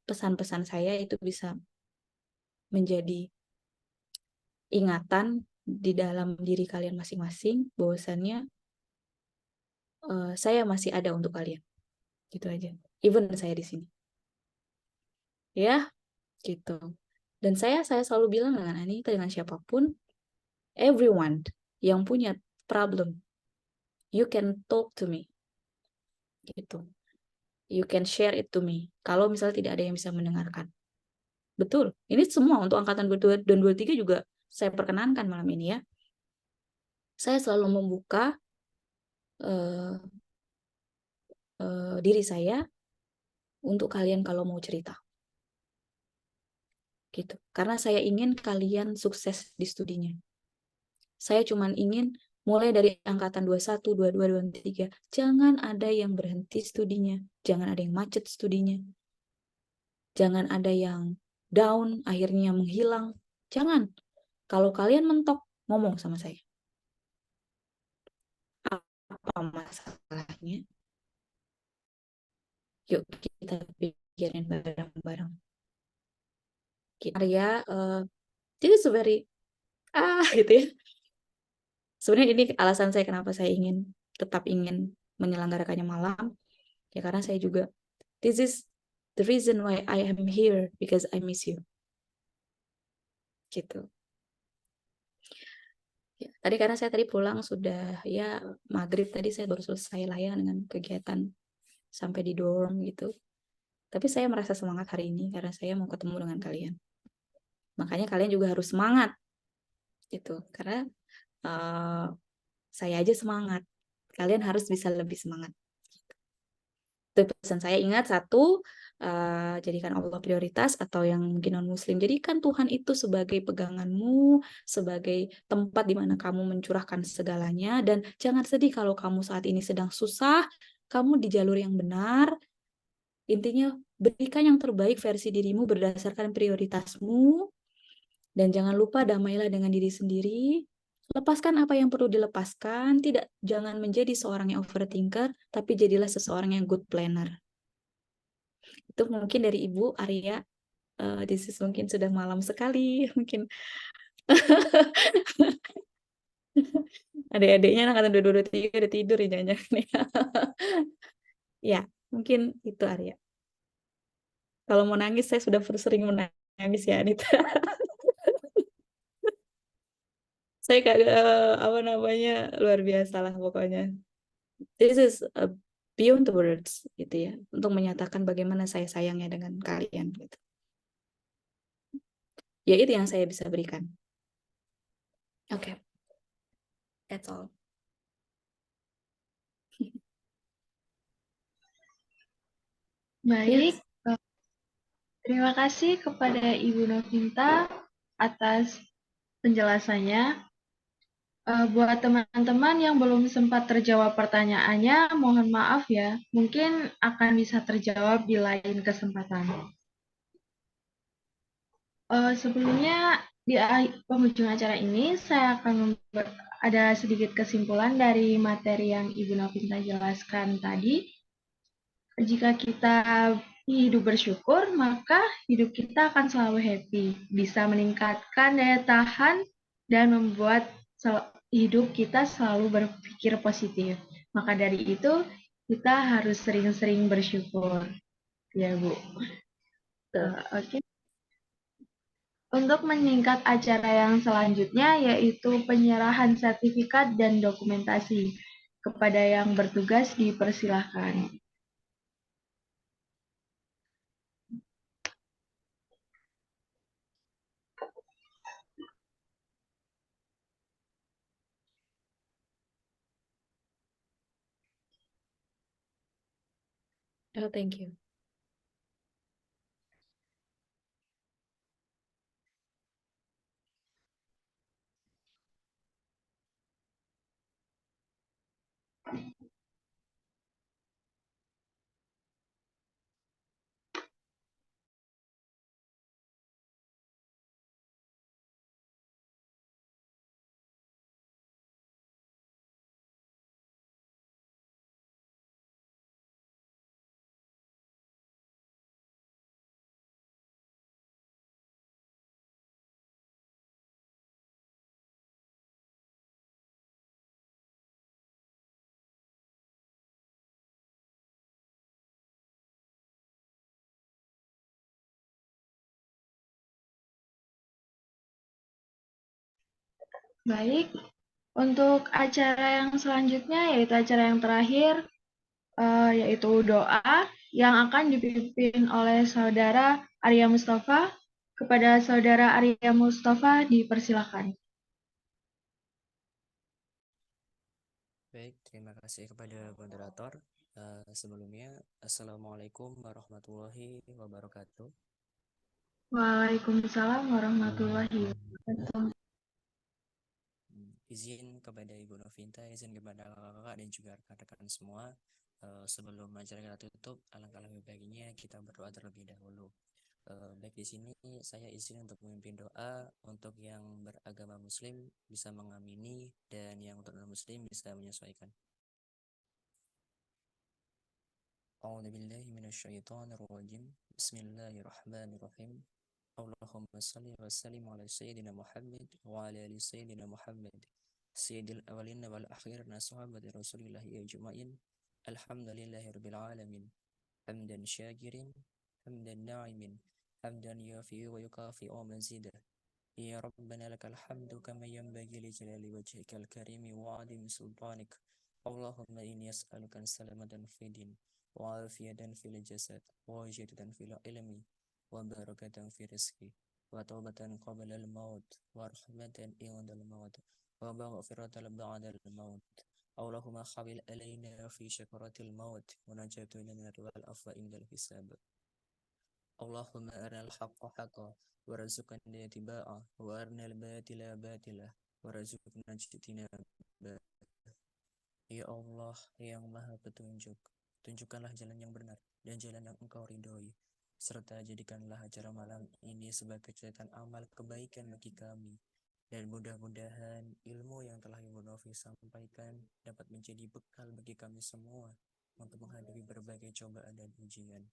pesan-pesan saya itu bisa menjadi ingatan di dalam diri kalian masing-masing bahwasannya saya masih ada untuk kalian. Gitu aja. Even saya di sini. Ya, gitu. Dan saya selalu bilang dengan Anita, dengan siapapun, everyone yang punya problem, you can talk to me. Gitu. You can share it to me. Kalau misalnya tidak ada yang bisa mendengarkan. Betul. Ini semua untuk angkatan 22 dan 23 juga saya perkenankan malam ini ya. Saya selalu membuka diri saya untuk kalian kalau mau cerita. Gitu. Karena saya ingin kalian sukses di studinya. Saya cuma ingin mulai dari angkatan 21, 22, 23, jangan ada yang berhenti studinya, jangan ada yang macet studinya. Jangan ada yang down, akhirnya menghilang. Jangan. Kalau kalian mentok, ngomong sama saya. Apa masalahnya? Yuk kita pikirin bareng-bareng. Arya, this is very gitu ya. Sebenarnya ini alasan saya kenapa saya tetap ingin menyelenggarakannya malam. Ya karena saya juga, this is the reason why I am here, because I miss you. Gitu. Ya, tadi karena saya tadi pulang sudah ya maghrib tadi saya baru selesai lah ya dengan kegiatan sampai di dorm gitu. Tapi saya merasa semangat hari ini karena saya mau ketemu dengan kalian. Makanya kalian juga harus semangat gitu. Karena saya aja semangat. Kalian harus bisa lebih semangat. Itu pesan saya. Ingat satu, jadikan Allah prioritas, atau yang mungkin non-muslim, jadikan Tuhan itu sebagai peganganmu, sebagai tempat di mana kamu mencurahkan segalanya, dan jangan sedih kalau kamu saat ini sedang susah, kamu di jalur yang benar. Intinya berikan yang terbaik versi dirimu berdasarkan prioritasmu, dan jangan lupa damailah dengan diri sendiri. Lepaskan apa yang perlu dilepaskan, jangan menjadi seorang yang overthinker, tapi jadilah seseorang yang good planner. Itu mungkin dari Ibu Arya. This is mungkin sudah malam sekali, mungkin adik-adiknya angkatan 223 udah tidur ya jangan-jangan ya. Ya, mungkin itu Arya. Kalau mau nangis saya sudah sering menangis ya Anita. Saya apa namanya luar biasa lah pokoknya. This is beyond the words gitu ya, untuk menyatakan bagaimana saya sayangnya dengan kalian gitu. Ya itu yang saya bisa berikan. Oke. That's all. Baik, terima kasih kepada Ibu Novinta atas penjelasannya. Buat teman-teman yang belum sempat terjawab pertanyaannya, mohon maaf ya, mungkin akan bisa terjawab di lain kesempatan. Sebelumnya di penghujung acara ini, saya akan ada sedikit kesimpulan dari materi yang Ibu Novinta jelaskan tadi. Jika kita hidup bersyukur, maka hidup kita akan selalu happy, bisa meningkatkan daya tahan, dan membuat hidup kita selalu berpikir positif. Maka dari itu, kita harus sering-sering bersyukur. Ya, Bu. Oke. Untuk meningkat acara yang selanjutnya, yaitu penyerahan sertifikat dan dokumentasi. Kepada yang bertugas dipersilahkan. Oh, thank you. Baik, untuk acara yang selanjutnya yaitu acara yang terakhir, yaitu doa yang akan dipimpin oleh Saudara Arya Mustafa. Kepada Saudara Arya Mustafa dipersilakan. Baik, terima kasih kepada moderator. Sebelumnya, Assalamualaikum warahmatullahi wabarakatuh. Waalaikumsalam warahmatullahi wabarakatuh. Izin kepada Ibu Novinta, izin kepada kakak-kakak dan juga rekan-rekan semua. Sebelum acara kita tutup, alangkah lebih baiknya kita berdoa terlebih dahulu. Baik, di sini saya izin untuk memimpin doa. Untuk yang beragama Muslim bisa mengamini dan yang untuk non-Muslim bisa menyesuaikan. A'udzubillahi minasyaitonirrajim. Bismillahirrahmanirrahim. Allahumma salli wa sallim ala sayyidina Muhammad wa ala ali sayyidina Muhammad sayyidil awwalin wal akhirin sahabati Rasulillahi ajma'in. Alhamdulillahi rabbil alamin. Hamdan syakirin, hamdan na'imin, hamdan yafi wa yukafi mazidah. Ya Rabbana lakal hamdu kama yanbaghi li jalali wajhikal karimi wa 'azimi sultanik. Allahumma inni as'aluka salamatan fid din wa afiyatan fil jasad wa jadatan fil ilmi wa barakatan fi rizqi wa taubatan qabla al-maut wa rahmatan inda al-maut wa maghfiratan ba'da al-maut. Allahumma khawil alaina fi syakaratil maut wa najatu lana wal afwa indal hisab. Allahumma arinal haqqa haqqa warzuqna ittiba'ah wa arinal batila batila warzuqna ijtinaba. Ya Allah yang Maha Petunjuk, tunjukkanlah jalan yang benar dan jalan yang Engkau ridhoi, serta jadikanlah acara malam ini sebagai catatan amal kebaikan bagi kami. Dan mudah-mudahan ilmu yang telah Ibu Novi sampaikan dapat menjadi bekal bagi kami semua untuk menghadapi berbagai cobaan dan ujian.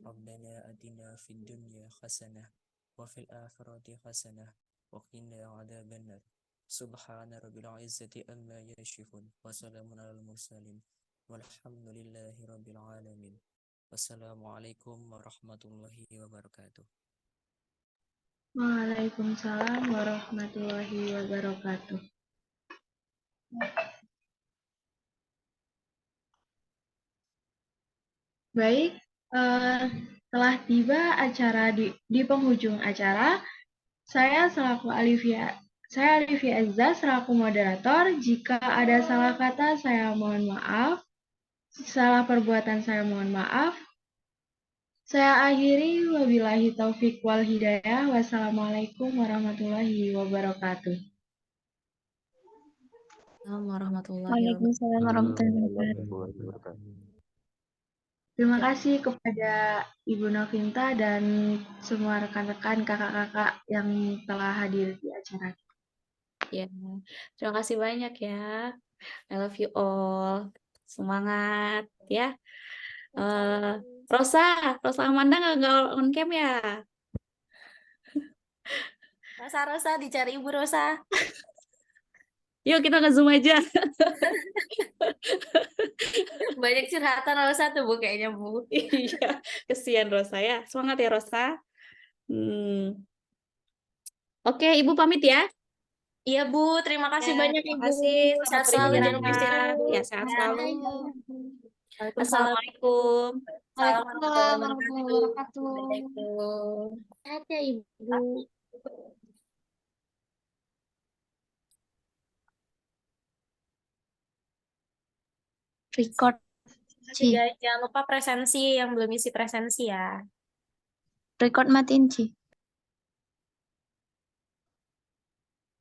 Rabbana atina fid dunya hasanah wa fil akhirati hasanah wa qina adzabannar. Subhana rabbil izzati amma yasifun wa salamun alal mursalin walhamdulillahi rabbil alamin. Wassalamualaikum warahmatullahi wabarakatuh. Waalaikumsalam warahmatullahi wabarakatuh. Baik, telah tiba acara di penghujung acara. Saya Alivia Azza selaku moderator. Jika ada salah kata saya mohon maaf. Salah perbuatan saya mohon maaf. Saya akhiri, wabillahi taufik wal hidayah. Wassalamualaikum warahmatullahi wabarakatuh. Assalamualaikum warahmatullahi wabarakatuh. Waalaikumsalam warahmatullahi wabarakatuh. Warahmatullahi wabarakatuh. Terima kasih kepada Ibu Novinta dan semua rekan-rekan kakak-kakak yang telah hadir di acara. Ya, terima kasih banyak ya. I love you all. Semangat ya. Rosa Amanda nggak on cam ya? Rosa, dicari Ibu Rosa. Yuk kita nge-zoom aja. Banyak curhatan Rosa tuh Bu kayaknya Bu. Iya, kesian Rosa ya. Semangat ya Rosa. Oke, Ibu pamit ya. Iya Bu, terima kasih Ya, banyak terima Ibu. kasih. Sehat Selamat selalu, jangan lupa beristirahat. istirahat. Ya, sehat selalu. Assalamualaikum. Assalamualaikum. Warahmatullahi wabarakatuh. Waalaikumsalam. Sehat ya Ibu. Record. Ci, Guys, jangan lupa presensi yang belum isi presensi ya. record matiin, Ci.